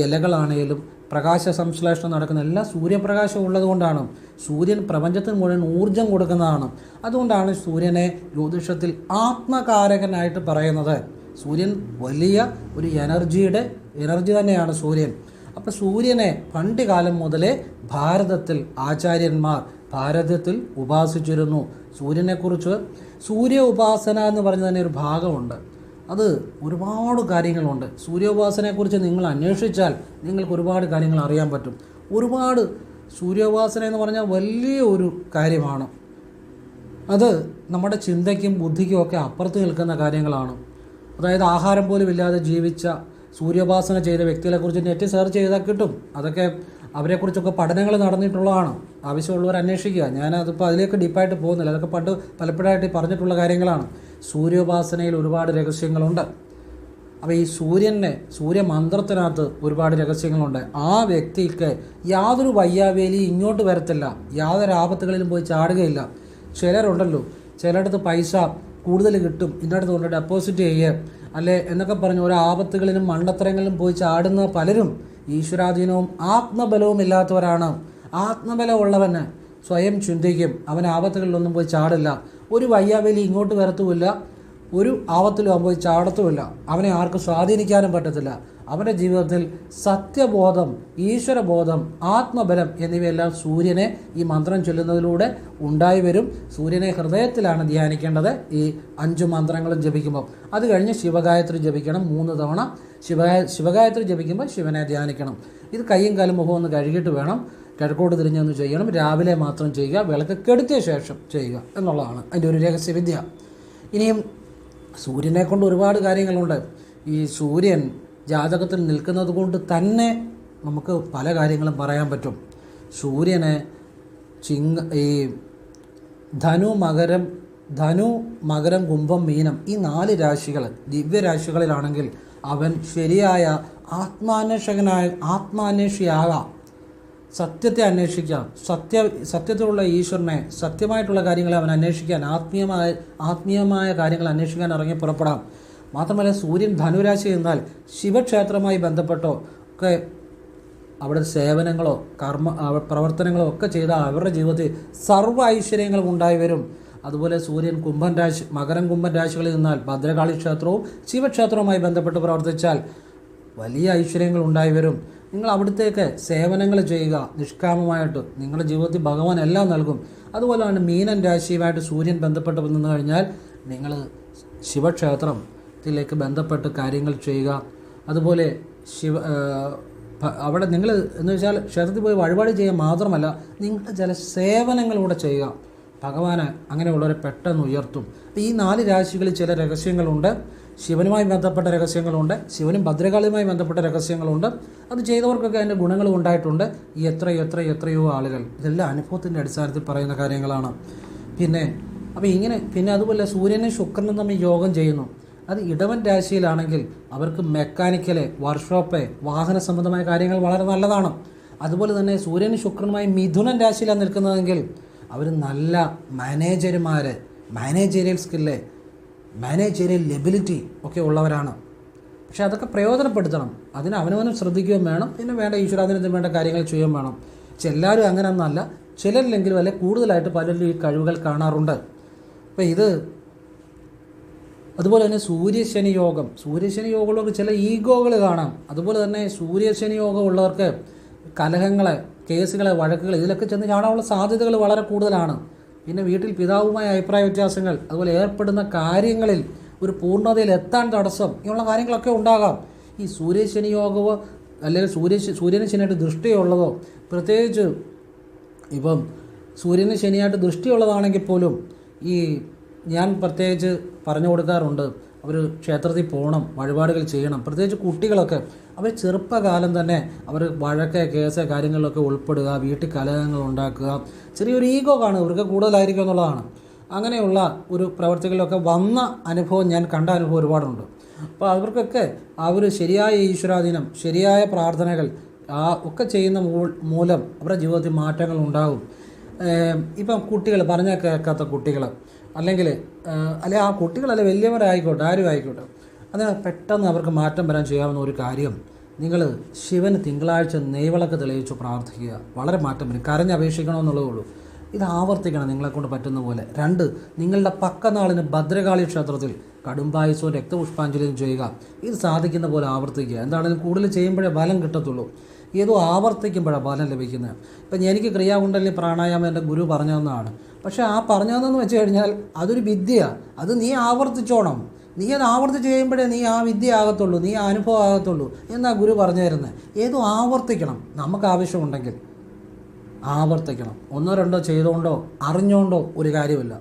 ഇലകളാണെങ്കിലും പ്രകാശ സംശ്ലേഷണം നടക്കുന്ന എല്ലാ സൂര്യപ്രകാശം ഉള്ളതുകൊണ്ടാണ്. സൂര്യൻ പ്രപഞ്ചത്തിന് മുഴുവൻ ഊർജം കൊടുക്കുന്നതാണ്. അതുകൊണ്ടാണ് സൂര്യനെ ജ്യോതിഷത്തിൽ ആത്മകാരകനായിട്ട് പറയുന്നത്. സൂര്യൻ വലിയ ഒരു എനർജി തന്നെയാണ് സൂര്യൻ. അപ്പോൾ സൂര്യനെ പണ്ട് കാലം മുതലേ ഭാരതത്തിൽ ആചാര്യന്മാർ ഉപാസിച്ചിരുന്നു. സൂര്യനെക്കുറിച്ച് സൂര്യ ഉപാസന എന്ന് പറഞ്ഞ തന്നെ ഒരു ഭാഗമുണ്ട്. അത് ഒരുപാട് കാര്യങ്ങളുണ്ട്. സൂര്യോപാസനയെക്കുറിച്ച് നിങ്ങൾ അന്വേഷിച്ചാൽ നിങ്ങൾക്ക് ഒരുപാട് കാര്യങ്ങൾ അറിയാൻ പറ്റും. സൂര്യോപാസന എന്ന് പറഞ്ഞാൽ വലിയ ഒരു കാര്യമാണ്. അത് നമ്മുടെ ചിന്തയ്ക്കും ബുദ്ധിക്കും ഒക്കെ അപ്പുറത്ത് നിൽക്കുന്ന കാര്യങ്ങളാണ്. അതായത് ആഹാരം പോലും ഇല്ലാതെ ജീവിച്ച സൂര്യോപാസന ചെയ്ത വ്യക്തികളെക്കുറിച്ച് നെറ്റ് സെർച്ച് ചെയ്താൽ കിട്ടും. അതൊക്കെ അവരെക്കുറിച്ചൊക്കെ പഠനങ്ങൾ നടന്നിട്ടുള്ളതാണ്. ആവശ്യമുള്ളവർ അന്വേഷിക്കുക. ഞാനതിപ്പോൾ അതിലേക്ക് ഡീപ്പായിട്ട് പോകുന്നില്ല. അതൊക്കെ പണ്ട് പലപ്പോഴായിട്ട് പറഞ്ഞിട്ടുള്ള കാര്യങ്ങളാണ്. സൂര്യോപാസനയിൽ ഒരുപാട് രഹസ്യങ്ങളുണ്ട്. അപ്പോൾ ഈ സൂര്യമന്ത്രത്തിനകത്ത് ഒരുപാട് രഹസ്യങ്ങളുണ്ട്. ആ വ്യക്തിക്ക് യാതൊരു വയ്യാവേലി ഇങ്ങോട്ട് വരത്തില്ല. യാതൊരു ആപത്തുകളിലും പോയി ചാടുകയില്ല. ചിലരുണ്ടല്ലോ, ചിലയിടത്ത് പൈസ കൂടുതൽ കിട്ടും, ഇന്നടത്ത് കൊണ്ട് ഡെപ്പോസിറ്റ് ചെയ്യുക അല്ലെ എന്നൊക്കെ പറഞ്ഞ് ഓരോ ആപത്തുകളിലും മണ്ടത്തരങ്ങളിലും പോയി ചാടുന്ന പലരും ഈശ്വരാധീനവും ആത്മബലവും ഇല്ലാത്തവരാണ്. ആത്മബലമുള്ളവന് സ്വയം ചിന്തിക്കും. അവൻ ആപത്തുകളിലൊന്നും പോയി ചാടില്ല. ഒരു വയ്യാവേലി ഇങ്ങോട്ട് വരത്തുമില്ല. ഒരു ആപത്തിലും അവൻ പോയി ചാടത്തുമില്ല. അവനെ ആർക്കും സ്വാധീനിക്കാനും പറ്റത്തില്ല. അവൻ്റെ ജീവിതത്തിൽ സത്യബോധം, ഈശ്വരബോധം, ആത്മബലം എന്നിവയെല്ലാം സൂര്യനെ ഈ മന്ത്രം ചൊല്ലുന്നതിലൂടെ ഉണ്ടായി വരും. സൂര്യനെ ഹൃദയത്തിലാണ് ധ്യാനിക്കേണ്ടത് ഈ 5 മന്ത്രങ്ങളും ജപിക്കുമ്പോൾ. അത് കഴിഞ്ഞ് ശിവഗായത്രി ജപിക്കണം 3 തവണ. ശിവഗായത്രി ജപിക്കുമ്പോൾ ശിവനെ ധ്യാനിക്കണം. ഇത് കയ്യും കാലും മുഖം ഒന്ന് കഴുകിയിട്ട് വേണം. കിഴക്കോട്ട് തിരിഞ്ഞൊന്ന് ചെയ്യണം. രാവിലെ മാത്രം ചെയ്യുക. വിളക്ക് കെടുത്തിയ ശേഷം ചെയ്യുക എന്നുള്ളതാണ് അതിൻ്റെ ഒരു രഹസ്യവിദ്യ. ഇനിയും സൂര്യനെ കൊണ്ട് ഒരുപാട് കാര്യങ്ങളുണ്ട്. ഈ സൂര്യൻ ജാതകത്തിൽ നിൽക്കുന്നത് കൊണ്ട് തന്നെ നമുക്ക് പല കാര്യങ്ങളും പറയാൻ പറ്റും. സൂര്യനെ ഈ ധനു, മകരം, കുംഭം, മീനം ഈ 4 രാശികൾ ദിവ്യരാശികളിലാണെങ്കിൽ അവൻ ശരിയായ ആത്മാന്വേഷിയാകാം. സത്യത്തെ അന്വേഷിക്കാം. സത്യത്തിലുള്ള ഈശ്വരനെ, സത്യമായിട്ടുള്ള കാര്യങ്ങളെ അവൻ അന്വേഷിക്കാൻ, ആത്മീയമായ കാര്യങ്ങൾ അന്വേഷിക്കാൻ ഇറങ്ങി പുറപ്പെടാം. മാത്രമല്ല സൂര്യൻ ധനുരാശി എന്നാൽ ശിവക്ഷേത്രവുമായി ബന്ധപ്പെട്ടോ ഒക്കെ അവിടെ സേവനങ്ങളോ പ്രവർത്തനങ്ങളോ ഒക്കെ ചെയ്താൽ അവരുടെ ജീവിതത്തിൽ സർവ്വ ഐശ്വര്യങ്ങളും ഉണ്ടായി വരും. അതുപോലെ സൂര്യൻ മകരം, കുംഭം രാശികളിൽ നിന്നാൽ ഭദ്രകാളി ക്ഷേത്രവും ശിവക്ഷേത്രവുമായി ബന്ധപ്പെട്ട് പ്രവർത്തിച്ചാൽ വലിയ ഐശ്വര്യങ്ങൾ ഉണ്ടായി വരും. നിങ്ങൾ അവിടുത്തേക്ക് സേവനങ്ങൾ ചെയ്യുക നിഷ്കാമമായിട്ട്. നിങ്ങളുടെ ജീവിതത്തിൽ ഭഗവാൻ എല്ലാം നൽകും. അതുപോലെയാണ് മീനൻ രാശിയുമായിട്ട് സൂര്യൻ ബന്ധപ്പെട്ട് നിന്ന് കഴിഞ്ഞാൽ നിങ്ങൾ ശിവക്ഷേത്രത്തിലേക്ക് ബന്ധപ്പെട്ട് കാര്യങ്ങൾ ചെയ്യുക. അതുപോലെ അവിടെ നിങ്ങൾ എന്ന് വെച്ചാൽ ക്ഷേത്രത്തിൽ പോയി വഴിപാട് ചെയ്യുക മാത്രമല്ല, നിങ്ങളുടെ ചില സേവനങ്ങളൂടെ ചെയ്യുക. ഭഗവാന് അങ്ങനെയുള്ളവരെ പെട്ടെന്ന് ഉയർത്തും. അപ്പോൾ ഈ 4 രാശികളിൽ ചില രഹസ്യങ്ങളുണ്ട്. ശിവനുമായി ബന്ധപ്പെട്ട രഹസ്യങ്ങളുണ്ട്, ശിവനും ഭദ്രകാളിയുമായി ബന്ധപ്പെട്ട രഹസ്യങ്ങളുണ്ട്. അത് ചെയ്തവർക്കൊക്കെ അതിൻ്റെ ഗുണങ്ങളും ഉണ്ടായിട്ടുണ്ട്. ഈ എത്രയോ ആളുകൾ, ഇതെല്ലാം അനുഭവത്തിൻ്റെ അടിസ്ഥാനത്തിൽ പറയുന്ന കാര്യങ്ങളാണ്. പിന്നെ അതുപോലെ സൂര്യനും ശുക്രനും തമ്മിൽ യോഗം ചെയ്യുന്നു. അത് ഇടവൻ രാശിയിലാണെങ്കിൽ അവർക്ക് മെക്കാനിക്കല്, വർക്ക്ഷോപ്പ്, വാഹന സംബന്ധമായ കാര്യങ്ങൾ വളരെ നല്ലതാണ്. അതുപോലെ തന്നെ സൂര്യനും ശുക്രനുമായി മിഥുനൻ രാശിയിലാണ് നിൽക്കുന്നതെങ്കിൽ അവർ നല്ല മാനേജറിയൽ സ്കില്ല്, മാനേജറിയൽ എബിലിറ്റി ഒക്കെ ഉള്ളവരാണ്. പക്ഷെ അതൊക്കെ പ്രയോജനപ്പെടുത്തണം. അതിന് അവനവനും ശ്രദ്ധിക്കുകയും വേണം. പിന്നെ വേണ്ട ഈശ്വരാധീനത്തിന് വേണ്ട കാര്യങ്ങൾ ചെയ്യുകയും വേണം. പക്ഷെ എല്ലാവരും അങ്ങനെ ഒന്നല്ല, ചിലരിലെങ്കിലും അല്ലെ കൂടുതലായിട്ട് പലരും ഈ കഴിവുകൾ കാണാറുണ്ട്. അപ്പോൾ അതുപോലെ തന്നെ സൂര്യശനി യോഗമുള്ളവർക്ക് ചില ഈഗോകൾ കാണാം. അതുപോലെ തന്നെ സൂര്യശനി യോഗം ഉള്ളവർക്ക് കലഹങ്ങൾ, കേസുകൾ, വഴക്കുകൾ ഇതിലൊക്കെ ചെന്ന് ചാടാനുള്ള സാധ്യതകൾ വളരെ കൂടുതലാണ്. പിന്നെ വീട്ടിൽ പിതാവുമായ അഭിപ്രായ വ്യത്യാസങ്ങൾ, അതുപോലെ ഏർപ്പെടുന്ന കാര്യങ്ങളിൽ ഒരു പൂർണ്ണതയിൽ എത്താൻ തടസ്സം, ഇങ്ങനെയുള്ള കാര്യങ്ങളൊക്കെ ഉണ്ടാകാം. ഈ സൂര്യശനി യോഗമോ അല്ലെങ്കിൽ സൂര്യന് ശനിയായിട്ട് ദൃഷ്ടിയുള്ളതോ, പ്രത്യേകിച്ച് ഇപ്പം സൂര്യന് ശനിയായിട്ട് ദൃഷ്ടിയുള്ളതാണെങ്കിൽ പോലും ഞാൻ പ്രത്യേകിച്ച് പറഞ്ഞു കൊടുക്കാറുണ്ട്, അവർ ക്ഷേത്രത്തിൽ പോകണം, വഴിപാടുകൾ ചെയ്യണം. പ്രത്യേകിച്ച് കുട്ടികളൊക്കെ അവർ ചെറുപ്പകാലം തന്നെ അവർ വഴക്ക്, കേസ് കാര്യങ്ങളിലൊക്കെ ഉൾപ്പെടുക, വീട്ടിൽ കലഹങ്ങൾ ഉണ്ടാക്കുക, ചെറിയൊരു ഈഗോ കാണുക ഇവർക്ക് കൂടുതലായിരിക്കും എന്നുള്ളതാണ്. അങ്ങനെയുള്ള ഒരു പ്രവർത്തികളിലൊക്കെ വന്ന അനുഭവം, ഞാൻ കണ്ട അനുഭവം ഒരുപാടുണ്ട്. അപ്പോൾ അവർക്കൊക്കെ ശരിയായ ഈശ്വരാധീനം, ശരിയായ പ്രാർത്ഥനകൾ ഒക്കെ ചെയ്യുന്ന മൂലം അവരുടെ ജീവിതത്തിൽ മാറ്റങ്ങൾ ഉണ്ടാകും. ഇപ്പം കുട്ടികൾ പറഞ്ഞാൽ കേൾക്കാത്ത കുട്ടികൾ, അല്ലെങ്കിൽ ആ കുട്ടികളല്ല വലിയവരായിക്കോട്ടെ, ആരും ആയിക്കോട്ടെ, അതിന് പെട്ടെന്ന് അവർക്ക് മാറ്റം വരാൻ ചെയ്യാവുന്ന ഒരു കാര്യം, നിങ്ങൾ ശിവന് തിങ്കളാഴ്ച നെയ്വിളക്ക് തെളിയിച്ച് പ്രാർത്ഥിക്കുക. വളരെ മാറ്റം വരും. കരഞ്ഞപേക്ഷിക്കണമെന്നുള്ളതേ ഉള്ളൂ. ഇത് ആവർത്തിക്കണം നിങ്ങളെക്കൊണ്ട് പറ്റുന്ന പോലെ. 2, നിങ്ങളുടെ പക്കനാളിന് ഭദ്രകാളി ക്ഷേത്രത്തിൽ കടുംപായസവും രക്തപുഷ്പാഞ്ജലിയും ചെയ്യുക. ഇത് സാധിക്കുന്ന പോലെ ആവർത്തിക്കുക. എന്താണെങ്കിലും കൂടുതൽ ചെയ്യുമ്പോഴേ ബലം കിട്ടത്തുള്ളൂ. ഏതോ ആവർത്തിക്കുമ്പോഴാണ് ബലം ലഭിക്കുന്നത്. ഇപ്പം എനിക്ക് ക്രിയാകുണ്ടലിനി പ്രാണായാമം എൻ്റെ ഗുരു പറഞ്ഞു തന്നതാണ്. പക്ഷേ ആ പറഞ്ഞു തന്നെന്ന് വെച്ച് കഴിഞ്ഞാൽ അതൊരു വിദ്യയാണ്. അത് നീ ആവർത്തിച്ചോണം. നീ അത് ആവർത്തിച്ച് ചെയ്യുമ്പോഴേ നീ ആ വിദ്യ ആകത്തുള്ളൂ, നീ ആ അനുഭവം ആകത്തുള്ളൂ എന്നാ ഗുരു പറഞ്ഞു തരുന്നത്. ഏതോ ആവർത്തിക്കണം. നമുക്ക് ആവശ്യമുണ്ടെങ്കിൽ ആവർത്തിക്കണം. 1, 2 ചെയ്തുകൊണ്ടോ അറിഞ്ഞുകൊണ്ടോ ഒരു കാര്യമില്ല.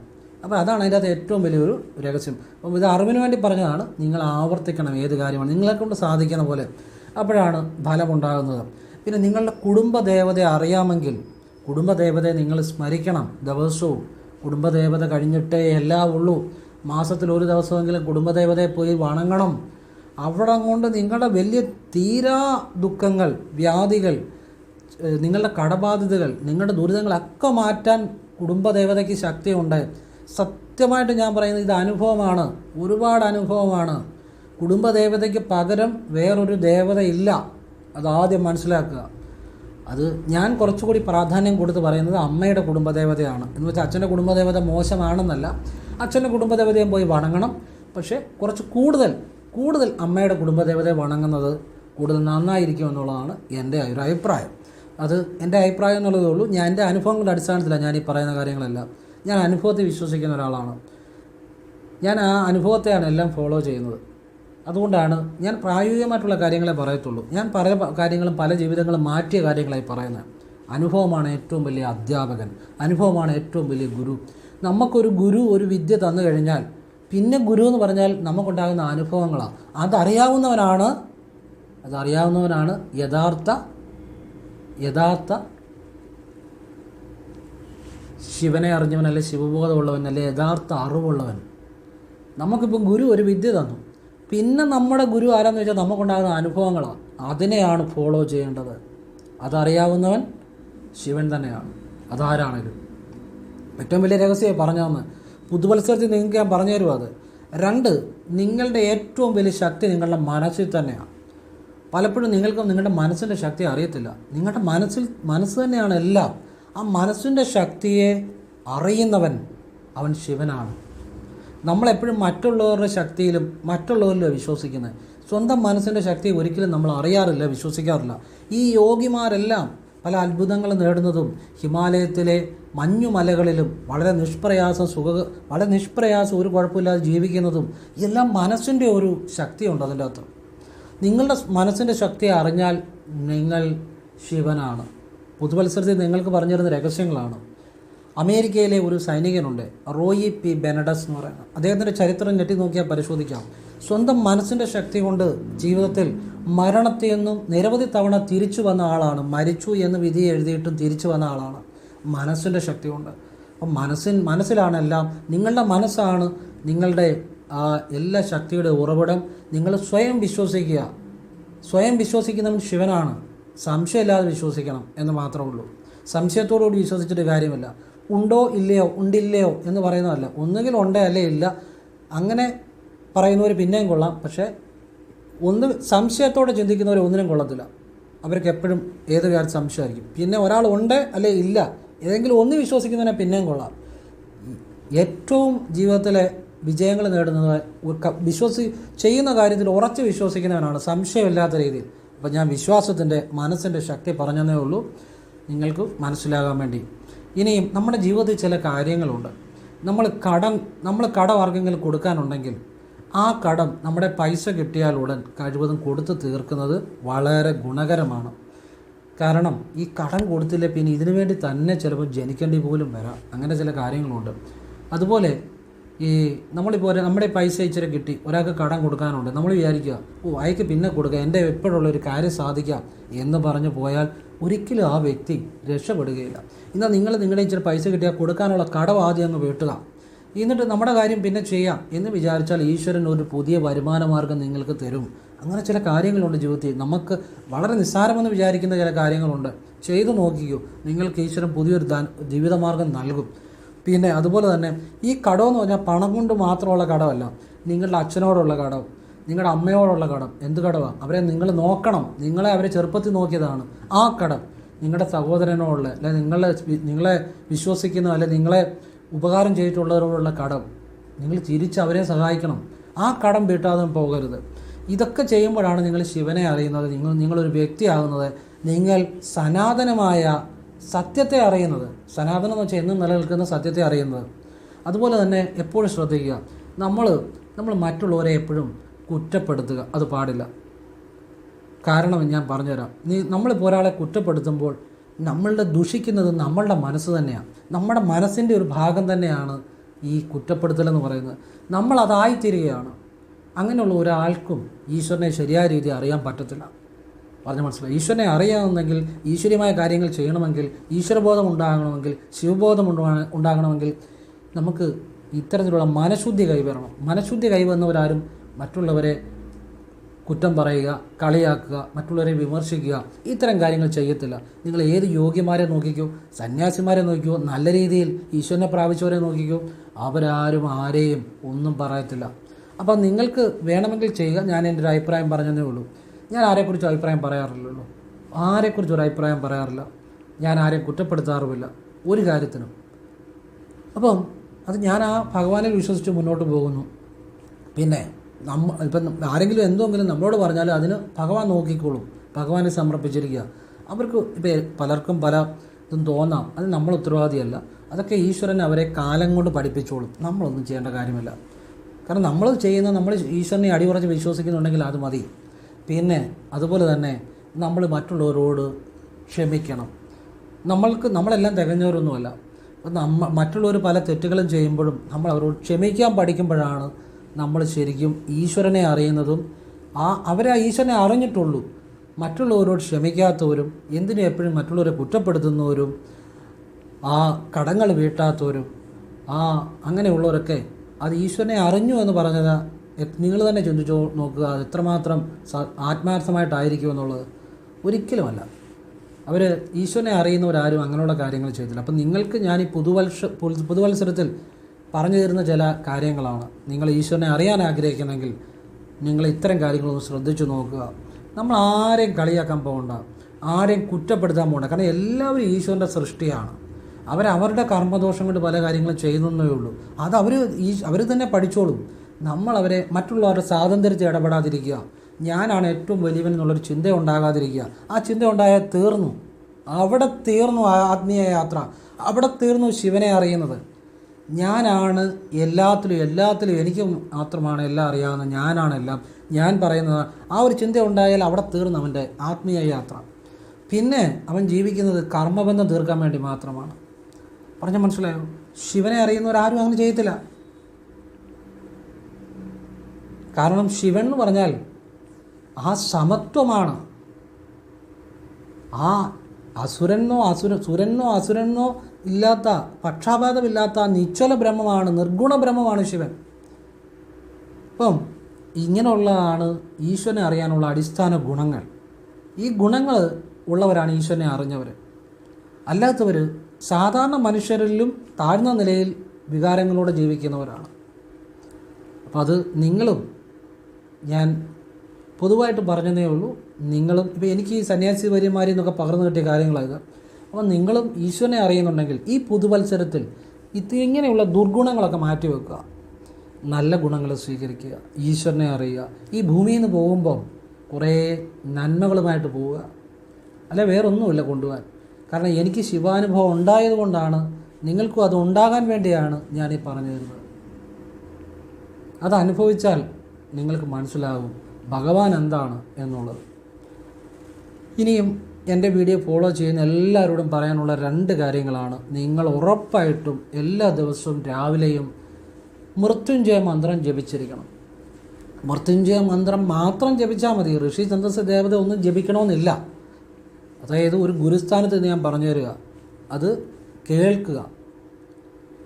അപ്പോൾ അതാണ് അതിൻ്റെ അകത്ത് ഏറ്റവും വലിയൊരു രഹസ്യം. അപ്പം ഇത് അറിവിന് വേണ്ടി പറഞ്ഞതാണ്. നിങ്ങൾ ആവർത്തിക്കണം ഏത് കാര്യമാണ് നിങ്ങളെക്കൊണ്ട് സാധിക്കുന്ന പോലെ. അപ്പോഴാണ് ഫലമുണ്ടാകുന്നത്. പിന്നെ നിങ്ങളുടെ കുടുംബദേവതയെ അറിയാമെങ്കിൽ കുടുംബദേവതയെ നിങ്ങൾ സ്മരിക്കണം ദിവസവും. കുടുംബദേവത കഴിഞ്ഞിട്ടേ എല്ലാം ഉള്ളൂ. മാസത്തിൽ ഒരു ദിവസമെങ്കിലും കുടുംബദേവതയെ പോയി വണങ്ങണം. അവിടെ കൊണ്ട് നിങ്ങളുടെ വലിയ തീരാ ദുഃഖങ്ങൾ, വ്യാധികൾ, നിങ്ങളുടെ കടബാധ്യതകൾ, നിങ്ങളുടെ ദുരിതങ്ങളൊക്കെ മാറ്റാൻ കുടുംബദേവതയ്ക്ക് ശക്തിയുണ്ട്. സത്യമായിട്ട് ഞാൻ പറയുന്നത് ഇത് അനുഭവമാണ്, ഒരുപാട് അനുഭവമാണ്. കുടുംബദേവതയ്ക്ക് പകരം വേറൊരു ദേവത ഇല്ല. അതാദ്യം മനസ്സിലാക്കുക. അത് ഞാൻ കുറച്ചുകൂടി പ്രാധാന്യം കൊടുത്ത് പറയുന്നത് അമ്മയുടെ കുടുംബദേവതയാണ്. എന്ന് വെച്ചാൽ അച്ഛൻ്റെ കുടുംബദേവത മോശമാണെന്നല്ല, അച്ഛൻ്റെ കുടുംബദേവതയും പോയി വണങ്ങണം. പക്ഷേ കുറച്ച് കൂടുതൽ അമ്മയുടെ കുടുംബദേവതയെ വണങ്ങുന്നത് കൂടുതൽ നന്നായിരിക്കും എന്നുള്ളതാണ് എൻ്റെ ഒരു അഭിപ്രായം. അത് എൻ്റെ അഭിപ്രായം എന്നുള്ളതേ ഉള്ളൂ. ഞാൻ എൻ്റെ അനുഭവങ്ങളുടെ അടിസ്ഥാനത്തിലാണ് ഞാൻ ഈ പറയുന്ന കാര്യങ്ങളെല്ലാം. ഞാൻ അനുഭവത്തെ വിശ്വസിക്കുന്ന ഒരാളാണ്. ഞാൻ ആ അനുഭവത്തെയാണ് എല്ലാം ഫോളോ ചെയ്യുന്നത്. അതുകൊണ്ടാണ് ഞാൻ പ്രായോഗികമായിട്ടുള്ള കാര്യങ്ങളെ പറയത്തുള്ളൂ. ഞാൻ പല കാര്യങ്ങളും പല ജീവിതങ്ങളും മാറ്റിയ കാര്യങ്ങളായി പറയുന്നത്. അനുഭവമാണ് ഏറ്റവും വലിയ അധ്യാപകൻ, അനുഭവമാണ് ഏറ്റവും വലിയ ഗുരു. നമുക്കൊരു ഗുരു ഒരു വിദ്യ തന്നു കഴിഞ്ഞാൽ പിന്നെ ഗുരു എന്ന് പറഞ്ഞാൽ നമുക്കുണ്ടാകുന്ന അനുഭവങ്ങളാണ്. അതറിയാവുന്നവനാണ് യഥാർത്ഥ ശിവനെ അറിഞ്ഞവൻ, അല്ലെ ശിവബോധമുള്ളവൻ, അല്ലെ യഥാർത്ഥ അറിവുള്ളവൻ. നമുക്കിപ്പം ഗുരു ഒരു വിദ്യ തന്നു, പിന്നെ നമ്മുടെ ഗുരു ആരാന്ന് വെച്ചാൽ നമുക്കുണ്ടാകുന്ന അനുഭവങ്ങളാണ്. അതിനെയാണ് ഫോളോ ചെയ്യേണ്ടത്. അതറിയാവുന്നവൻ ശിവൻ തന്നെയാണ്, അതാരാണെങ്കിലും. ഏറ്റവും വലിയ രഹസ്യമായി പറഞ്ഞു തന്ന് പുതുവത്സരത്തിൽ നിങ്ങൾക്ക് ഞാൻ പറഞ്ഞു തരും. അത് 2, നിങ്ങളുടെ ഏറ്റവും വലിയ ശക്തി നിങ്ങളുടെ മനസ്സിൽ തന്നെയാണ്. പലപ്പോഴും നിങ്ങൾക്ക് നിങ്ങളുടെ മനസ്സിൻ്റെ ശക്തി അറിയത്തില്ല. നിങ്ങളുടെ മനസ്സ് തന്നെയാണ് എല്ലാം. ആ മനസ്സിൻ്റെ ശക്തിയെ അറിയുന്നവൻ അവൻ ശിവനാണ്. നമ്മളെപ്പോഴും മറ്റുള്ളവരുടെ ശക്തിയിലും മറ്റുള്ളവരിലും വിശ്വസിക്കുന്നത്. സ്വന്തം മനസ്സിൻ്റെ ശക്തി ഒരിക്കലും നമ്മൾ അറിയാറില്ല, വിശ്വസിക്കാറില്ല. ഈ യോഗിമാരെല്ലാം പല അത്ഭുതങ്ങളും നേടുന്നതും ഹിമാലയത്തിലെ മഞ്ഞുമലകളിലും വളരെ നിഷ്പ്രയാസം ഒരു കുഴപ്പമില്ലാതെ ജീവിക്കുന്നതും എല്ലാം മനസ്സിൻ്റെ ഒരു ശക്തിയുണ്ട് അതിൻ്റെ അകത്ത്. നിങ്ങളുടെ മനസ്സിൻ്റെ ശക്തി അറിഞ്ഞാൽ നിങ്ങൾ ശിവനാണ്. പുതുവത്സരത്തിൽ നിങ്ങൾക്ക് പറഞ്ഞിരുന്ന രഹസ്യങ്ങളാണ്. അമേരിക്കയിലെ ഒരു സൈനികനുണ്ട്, റോയി പി ബെനഡസ് എന്ന് പറയുന്നത്. അദ്ദേഹത്തിൻ്റെ ചരിത്രം ഞെട്ടി നോക്കിയാൽ പരിശോധിക്കാം. സ്വന്തം മനസ്സിൻ്റെ ശക്തി കൊണ്ട് ജീവിതത്തിൽ മരണത്തിൽ നിന്നും നിരവധി തവണ തിരിച്ചു വന്ന ആളാണ്. മരിച്ചു എന്ന് വിധി എഴുതിയിട്ടും തിരിച്ചു വന്ന ആളാണ് മനസ്സിൻ്റെ ശക്തി കൊണ്ട്. അപ്പം മനസ്സിലാണെല്ലാം. നിങ്ങളുടെ മനസ്സാണ് നിങ്ങളുടെ എല്ലാ ശക്തിയുടെ ഉറവിടം. നിങ്ങൾ സ്വയം വിശ്വസിക്കുക. സ്വയം വിശ്വസിക്കുന്നവൻ ശിവനാണ്. സംശയമില്ലാതെ വിശ്വസിക്കണം എന്ന് മാത്രമേ ഉള്ളൂ. സംശയത്തോടുകൂടി വിശ്വസിച്ചിട്ട് കാര്യമില്ല. ഉണ്ടോ ഇല്ലയോ, ഉണ്ടില്ലയോ എന്ന് പറയുന്നതല്ല. ഒന്നുകിൽ ഉണ്ടേ അല്ലേ ഇല്ല, അങ്ങനെ പറയുന്നവർ പിന്നെയും കൊള്ളാം. പക്ഷേ സംശയത്തോടെ ചിന്തിക്കുന്നവർ ഒന്നിനും കൊള്ളത്തില്ല. അവർക്ക് എപ്പോഴും ഏത് കാര്യം സംശയമായിരിക്കും. പിന്നെ ഒരാൾ ഉണ്ട് അല്ലേ ഇല്ല, ഏതെങ്കിലും ഒന്ന് വിശ്വസിക്കുന്നതിനെ പിന്നെയും കൊള്ളാം. ഏറ്റവും ജീവിതത്തിലെ വിജയങ്ങൾ നേടുന്നത് ചെയ്യുന്ന കാര്യത്തിൽ ഉറച്ച് വിശ്വസിക്കുന്നവനാണ്, സംശയമില്ലാത്ത രീതിയിൽ. അപ്പോൾ ഞാൻ വിശ്വാസത്തിൻ്റെ മനസ്സിൻ്റെ ശക്തി പറഞ്ഞതേ ഉള്ളൂ നിങ്ങൾക്ക് മനസ്സിലാകാൻ വേണ്ടി. ഇനിയും നമ്മുടെ ജീവിതത്തിൽ ചില കാര്യങ്ങളുണ്ട്. നമ്മൾ കടം ആർക്കെങ്കിലും കൊടുക്കാനുണ്ടെങ്കിൽ ആ കടം നമ്മുടെ പൈസ കിട്ടിയാൽ ഉടൻ കഴിവതും കൊടുത്ത് തീർക്കുന്നത് വളരെ ഗുണകരമാണ്. കാരണം ഈ കടം കൊടുത്തില്ലേ പിന്നെ ഇതിനു വേണ്ടി തന്നെ ചിലപ്പോൾ ജനിക്കേണ്ടി പോലും വരാം. അങ്ങനെ ചില കാര്യങ്ങളുണ്ട്. അതുപോലെ നമ്മളിപ്പോൾ നമ്മുടെ പൈസ ഇച്ചിരി കിട്ടി, ഒരാൾക്ക് കടം കൊടുക്കാനുണ്ട്, നമ്മൾ വിചാരിക്കുക അയക്ക് പിന്നെ കൊടുക്കുക, എൻ്റെ എപ്പോഴുള്ളൊരു കാര്യം സാധിക്കാം എന്ന് പറഞ്ഞു പോയാൽ ഒരിക്കലും ആ വ്യക്തി രക്ഷപ്പെടുകയില്ല. എന്നാൽ നിങ്ങളുടെ ഇച്ചിരി പൈസ കിട്ടിയാൽ കൊടുക്കാനുള്ള കടം ആദ്യം അങ്ങ് വീട്ടുക, എന്നിട്ട് നമ്മുടെ കാര്യം പിന്നെ ചെയ്യാം എന്ന് വിചാരിച്ചാൽ ഈശ്വരൻ ഒരു പുതിയ വരുമാന മാർഗം നിങ്ങൾക്ക് തരും. അങ്ങനെ ചില കാര്യങ്ങളുണ്ട് ജീവിതത്തിൽ. നമുക്ക് വളരെ നിസ്സാരമെന്ന് വിചാരിക്കുന്ന ചില കാര്യങ്ങളുണ്ട്. ചെയ്തു നോക്കിക്കോ, നിങ്ങൾക്ക് ഈശ്വരൻ പുതിയൊരു ജീവിതമാർഗം നൽകും. പിന്നെ അതുപോലെ തന്നെ ഈ കടമെന്ന് പറഞ്ഞാൽ പണം കൊണ്ട് മാത്രമുള്ള കടമല്ല. നിങ്ങളുടെ അച്ഛനോടുള്ള കടം, നിങ്ങളുടെ അമ്മയോടുള്ള കടം. എന്ത് കടമാണ്? അവരെ നിങ്ങൾ നോക്കണം. അവരെ ചെറുപ്പത്തിൽ നോക്കിയതാണ് ആ കടം. നിങ്ങളുടെ സഹോദരനോടുള്ള, അല്ലെങ്കിൽ നിങ്ങളെ വിശ്വസിക്കുന്ന, അല്ലെങ്കിൽ നിങ്ങളെ ഉപകാരം ചെയ്തിട്ടുള്ളവരോടുള്ള കടം നിങ്ങൾ തിരിച്ച് അവരെ സഹായിക്കണം. ആ കടം വീട്ടാതെ പോകരുത്. ഇതൊക്കെ ചെയ്യുമ്പോഴാണ് നിങ്ങൾ ശിവനെ അറിയുന്നത്, നിങ്ങളൊരു വ്യക്തിയാകുന്നത്, നിങ്ങൾ സനാതനമായ സത്യത്തെ അറിയുന്നത്. സനാതനം എന്ന് വെച്ചാൽ എന്നും നിലനിൽക്കുന്ന സത്യത്തെ അറിയുന്നത്. അതുപോലെ തന്നെ എപ്പോഴും ശ്രദ്ധിക്കുക, നമ്മൾ മറ്റുള്ളവരെ എപ്പോഴും കുറ്റപ്പെടുത്തുക അത് പാടില്ല. കാരണം ഞാൻ പറഞ്ഞുതരാം. നമ്മളിപ്പോൾ ഒരാളെ കുറ്റപ്പെടുത്തുമ്പോൾ നമ്മളുടെ ദുഷിക്കുന്നത് നമ്മളുടെ മനസ്സ് തന്നെയാണ്. നമ്മുടെ മനസ്സിൻ്റെ ഒരു ഭാഗം തന്നെയാണ് ഈ കുറ്റപ്പെടുത്തലെന്ന് പറയുന്നത്. നമ്മളതായിത്തീരുകയാണ്. അങ്ങനെയുള്ള ഒരാൾക്കും ഈശ്വരനെ ശരിയായ രീതി അറിയാൻ പറ്റത്തില്ല. പറഞ്ഞ മനസ്സിലായി. ഈശ്വരനെ അറിയാമെന്നെങ്കിൽ, ഈശ്വര്യമായ കാര്യങ്ങൾ ചെയ്യണമെങ്കിൽ, ഈശ്വരബോധം ഉണ്ടാകണമെങ്കിൽ, ശിവബോധം ഉണ്ടാകണമെങ്കിൽ നമുക്ക് ഇത്തരത്തിലുള്ള മനഃശുദ്ധി കൈവരണം. മനഃശുദ്ധി കൈവന്നവരാരും മറ്റുള്ളവരെ കുറ്റം പറയുക, കളിയാക്കുക, മറ്റുള്ളവരെ വിമർശിക്കുക, ഇത്തരം കാര്യങ്ങൾ ചെയ്യത്തില്ല. നിങ്ങൾ ഏത് യോഗ്യമാരെ നോക്കിക്കോ, സന്യാസിമാരെ നോക്കിക്കോ, നല്ല രീതിയിൽ ഈശ്വരനെ പ്രാപിച്ചവരെ നോക്കിക്കോ, അവരാരും ആരെയും ഒന്നും പറയത്തില്ല. അപ്പം നിങ്ങൾക്ക് വേണമെങ്കിൽ ചെയ്യുക. ഞാൻ എൻ്റെ ഒരു അഭിപ്രായം പറഞ്ഞതേ ഉള്ളൂ. ഞാൻ ആരെക്കുറിച്ചും അഭിപ്രായം പറയാറില്ലല്ലോ. ആരെക്കുറിച്ചും ഒരു അഭിപ്രായം പറയാറില്ല. ഞാൻ ആരെയും കുറ്റപ്പെടുത്താറുമില്ല ഒരു കാര്യത്തിനും. അപ്പം അത് ഞാൻ ആ ഭഗവാനിൽ വിശ്വസിച്ച് മുന്നോട്ട് പോകുന്നു. പിന്നെ ഇപ്പം ആരെങ്കിലും എന്തെങ്കിലും നമ്മളോട് പറഞ്ഞാൽ അതിന് ഭഗവാൻ നോക്കിക്കോളും. ഭഗവാനെ സമർപ്പിച്ചിരിക്കുക. അവർക്ക് ഇപ്പം പലർക്കും പല ഇതും തോന്നാം, അത് നമ്മൾ ഉത്തരവാദിയല്ല. അതൊക്കെ ഈശ്വരൻ അവരെ കാലം കൊണ്ട് പഠിപ്പിച്ചോളും. നമ്മളൊന്നും ചെയ്യേണ്ട കാര്യമില്ല. കാരണം നമ്മൾ ഈശ്വരനെ അടിയുറച്ച് വിശ്വസിക്കുന്നുണ്ടെങ്കിൽ അത് മതി. പിന്നെ അതുപോലെ തന്നെ നമ്മൾ മറ്റുള്ളവരോട് ക്ഷമിക്കണം. നമ്മളെല്ലാം തികഞ്ഞവരൊന്നുമല്ല. മറ്റുള്ളവർ പല തെറ്റുകളും ചെയ്യുമ്പോഴും നമ്മൾ അവരോട് ക്ഷമിക്കാൻ പഠിക്കുമ്പോഴാണ് നമ്മൾ ശരിക്കും ഈശ്വരനെ അറിയുന്നതും അവരെ ഈശ്വരനെ അറിഞ്ഞിട്ടുള്ളൂ. മറ്റുള്ളവരോട് ക്ഷമിക്കാത്തവരും, എന്തിനും എപ്പോഴും മറ്റുള്ളവരെ കുറ്റപ്പെടുത്തുന്നവരും, കടങ്ങൾ വീട്ടാത്തവരും, അങ്ങനെയുള്ളവരൊക്കെ അത് ഈശ്വരനെ അറിഞ്ഞു എന്ന് പറഞ്ഞത് നിങ്ങൾ തന്നെ ചിന്തിച്ചു നോക്കുക. അത് എത്രമാത്രം ആത്മാർത്ഥമായിട്ടായിരിക്കും എന്നുള്ളത്. ഒരിക്കലുമല്ല. അവർ ഈശ്വരനെ അറിയുന്നവരാരും അങ്ങനെയുള്ള കാര്യങ്ങൾ ചെയ്തില്ല. അപ്പം നിങ്ങൾക്ക് ഞാൻ ഈ പുതുവത്സരത്തിൽ പറഞ്ഞു തരുന്ന ചില കാര്യങ്ങളാണ്. നിങ്ങൾ ഈശ്വരനെ അറിയാൻ ആഗ്രഹിക്കുന്നെങ്കിൽ നിങ്ങൾ ഇത്തരം കാര്യങ്ങളൊന്ന് ശ്രദ്ധിച്ചു നോക്കുക. നമ്മൾ ആരെയും കളിയാക്കാൻ പോകണ്ട, ആരെയും കുറ്റപ്പെടുത്താൻ പോകണ്ട. കാരണം എല്ലാവരും ഈശ്വരൻ്റെ സൃഷ്ടിയാണ്. അവരവരുടെ കർമ്മദോഷം കൊണ്ട് പല കാര്യങ്ങളും ചെയ്യുന്നേ ഉള്ളൂ. അത് അവർ തന്നെ പഠിച്ചോളും. നമ്മളവരെ മറ്റുള്ളവരുടെ സ്വാതന്ത്ര്യത്തിൽ ഇടപെടാതിരിക്കുക. ഞാനാണ് ഏറ്റവും വലിയവൻ എന്നുള്ളൊരു ചിന്ത ഉണ്ടാകാതിരിക്കുക. ആ ചിന്ത ഉണ്ടായാൽ തീർന്നു. അവിടെ തീർന്നു ആത്മീയ യാത്ര. അവിടെ തീർന്നു ശിവനെ അറിയുന്നത്. ഞാനാണ് എല്ലാത്തിലും എനിക്ക് മാത്രമാണ് എല്ലാം അറിയാവുന്നത്, ഞാനാണ് എല്ലാം, ഞാൻ പറയുന്നത് ആ ഒരു ചിന്ത ഉണ്ടായാൽ അവിടെ തീർന്നു അവൻ്റെ ആത്മീയ യാത്ര. പിന്നെ അവൻ ജീവിക്കുന്നത് കർമ്മബന്ധം തീർക്കാൻ വേണ്ടി മാത്രമാണ്. പറഞ്ഞാൽ മനസ്സിലായോ? ശിവനെ അറിയുന്നവരാരും അങ്ങനെ ചെയ്യത്തില്ല. കാരണം ശിവൻ എന്ന് പറഞ്ഞാൽ ആ സമത്വമാണ്. ആ സുരനോ അസുരനോ ഇല്ലാത്ത, പക്ഷാപാതമില്ലാത്ത നിശ്ചല ബ്രഹ്മമാണ്, നിർഗുണ ബ്രഹ്മമാണ് ശിവൻ. അപ്പം ഇങ്ങനെയുള്ളതാണ് ഈശ്വരനെ അറിയാനുള്ള അടിസ്ഥാന ഗുണങ്ങൾ. ഈ ഗുണങ്ങൾ ഉള്ളവരാണ് ഈശ്വരനെ അറിഞ്ഞവർ. അല്ലാത്തവർ സാധാരണ മനുഷ്യരിലും താഴ്ന്ന നിലയിൽ വികാരങ്ങളോടെ ജീവിക്കുന്നവരാണ്. അപ്പോൾ അത് നിങ്ങളും, ഞാൻ പൊതുവായിട്ട് പറഞ്ഞതേ ഉള്ളൂ, നിങ്ങളും ഇപ്പോൾ എനിക്ക് ഈ സന്യാസി വര്യന്മാരിൽ നിന്നൊക്കെ പകർന്നു കിട്ടിയ കാര്യങ്ങളായത്. അപ്പോൾ നിങ്ങളും ഈശ്വരനെ അറിയുന്നുണ്ടെങ്കിൽ ഈ പുതുവത്സരത്തിൽ ഇങ്ങനെയുള്ള ദുർഗുണങ്ങളൊക്കെ മാറ്റി വെക്കുക, നല്ല ഗുണങ്ങൾ സ്വീകരിക്കുക, ഈശ്വരനെ അറിയുക. ഈ ഭൂമിയിൽ നിന്ന് പോകുമ്പം കുറേ നന്മകളുമായിട്ട് പോവുക, അല്ല വേറൊന്നുമില്ല കൊണ്ടുപോകാൻ. കാരണം എനിക്ക് ശിവാനുഭവം ഉണ്ടായതുകൊണ്ടാണ്, നിങ്ങൾക്കും അത് ഉണ്ടാകാൻ വേണ്ടിയാണ് ഞാനീ പറഞ്ഞു തരുന്നത്. അത് അനുഭവിച്ചാൽ നിങ്ങൾക്ക് മനസ്സിലാകും ഭഗവാൻ എന്താണ് എന്നുള്ളത്. ഇനിയും എൻ്റെ വീഡിയോ ഫോളോ ചെയ്യുന്ന എല്ലാവരോടും പറയാനുള്ള 2 കാര്യങ്ങളാണ്. നിങ്ങൾ ഉറപ്പായിട്ടും എല്ലാ ദിവസവും രാവിലെയും മൃത്യുഞ്ജയ മന്ത്രം ജപിച്ചിരിക്കണം. മൃത്യുഞ്ജയ മന്ത്രം മാത്രം ജപിച്ചാൽ മതി. ഋഷി ഛന്ദസ്സ ദേവത ഒന്നും ജപിക്കണമെന്നില്ല. അതായത് ഒരു ഗുരുസ്ഥാനത്ത് നിന്ന് ഞാൻ പറഞ്ഞു തരിക, അത് കേൾക്കുക.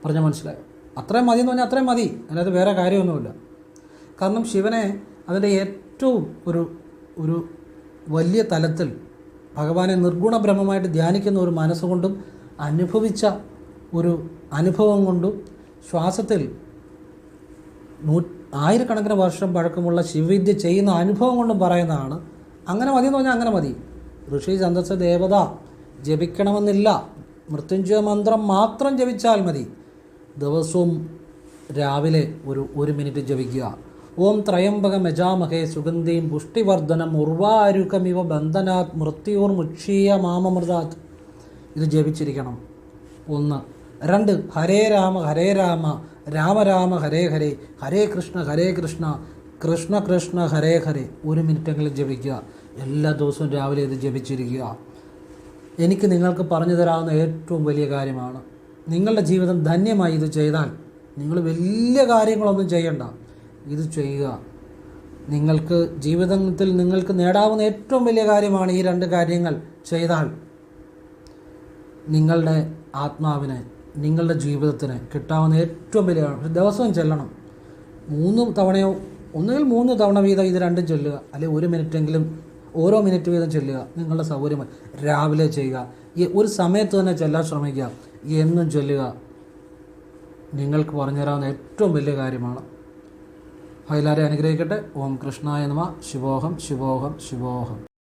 പറഞ്ഞാൽ മനസ്സിലായോ? അത്രയും മതി എന്ന് പറഞ്ഞാൽ അത്രയും മതി, അല്ലാതെ വേറെ കാര്യമൊന്നുമില്ല. കാരണം ശിവനെ അതിൻ്റെ ഏറ്റവും ഒരു വലിയ തലത്തിൽ ഭഗവാനെ നിർഗുണ ബ്രഹ്മമായിട്ട് ധ്യാനിക്കുന്ന ഒരു മനസ്സുകൊണ്ടും അനുഭവിച്ച ഒരു അനുഭവം കൊണ്ടും ശ്വാസത്തിൽ ആയിരക്കണക്കിന് വർഷം പഴക്കമുള്ള ശിവവിദ്യ ചെയ്യുന്ന അനുഭവം കൊണ്ടും പറയുന്നതാണ്. അങ്ങനെ മതി എന്ന് പറഞ്ഞാൽ അങ്ങനെ മതി. ഋഷി ഛന്ദസ്സ ദേവത ജപിക്കണമെന്നില്ല, മൃത്യുഞ്ജയ മന്ത്രം മാത്രം ജപിച്ചാൽ മതി. ദിവസവും രാവിലെ ഒരു മിനിറ്റ് ജപിക്കുക. ഓം ത്രയംബകം യജാമഹേ സുഗന്ധിം പുഷ്ടിവർദ്ധനം ഉർവാരുകമിവ ബന്ധനാത് മൃത്യോർ മുക്ഷീയ മാമമൃതാത്. ഇത് ജപിച്ചിരിക്കണം. 1. 2. ഹരേ രാമ ഹരേ രാമ രാമ രാമ ഹരേ ഹരേ ഹരേ കൃഷ്ണ കൃഷ്ണ കൃഷ്ണ ഹരേ ഹരേ. 1 മിനിറ്റെങ്കിലും ജപിക്കുക. എല്ലാ ദിവസവും രാവിലെ ഇത് ജപിച്ചിരിക്കുക. എനിക്ക് നിങ്ങൾക്ക് പറഞ്ഞു തരാവുന്ന ഏറ്റവും വലിയ കാര്യമാണ്. നിങ്ങളുടെ ജീവിതം ധന്യമായി ഇത് ചെയ്താൽ നിങ്ങൾ വലിയ കാര്യങ്ങളൊന്നും ചെയ്യണ്ട, ഇത് ചെയ്യുക. നിങ്ങൾക്ക് ജീവിതത്തിൽ നിങ്ങൾക്ക് നേടാവുന്ന ഏറ്റവും വലിയ കാര്യമാണ് ഈ 2 കാര്യങ്ങൾ ചെയ്താൽ നിങ്ങളുടെ ആത്മാവിനെ, നിങ്ങളുടെ ജീവിതത്തിന് കിട്ടാവുന്ന ഏറ്റവും വലിയ. ദിവസവും ചെല്ലണം. 3 തവണയോ ഒന്നുകിൽ 3 തവണ വീതം ഇത് 2 ചൊല്ലുക, അല്ലെങ്കിൽ 1 മിനിറ്റെങ്കിലും ഓരോ മിനിറ്റ് വീതം ചെല്ലുക. നിങ്ങളുടെ സൗകര്യമായി രാവിലെ ചെയ്യുക. ഈ ഒരു സമയത്ത് തന്നെ ചെല്ലാൻ ശ്രമിക്കുക. എന്നും ചൊല്ലുക. നിങ്ങൾക്ക് പറഞ്ഞു തരാവുന്ന ഏറ്റവും വലിയ കാര്യമാണ്. എല്ലാവരെയും അനുഗ്രഹിക്കട്ടെ. ഓം കൃഷ്ണായ നമഃ. ശിവോഹം ശിവോഹം ശിവോഹം.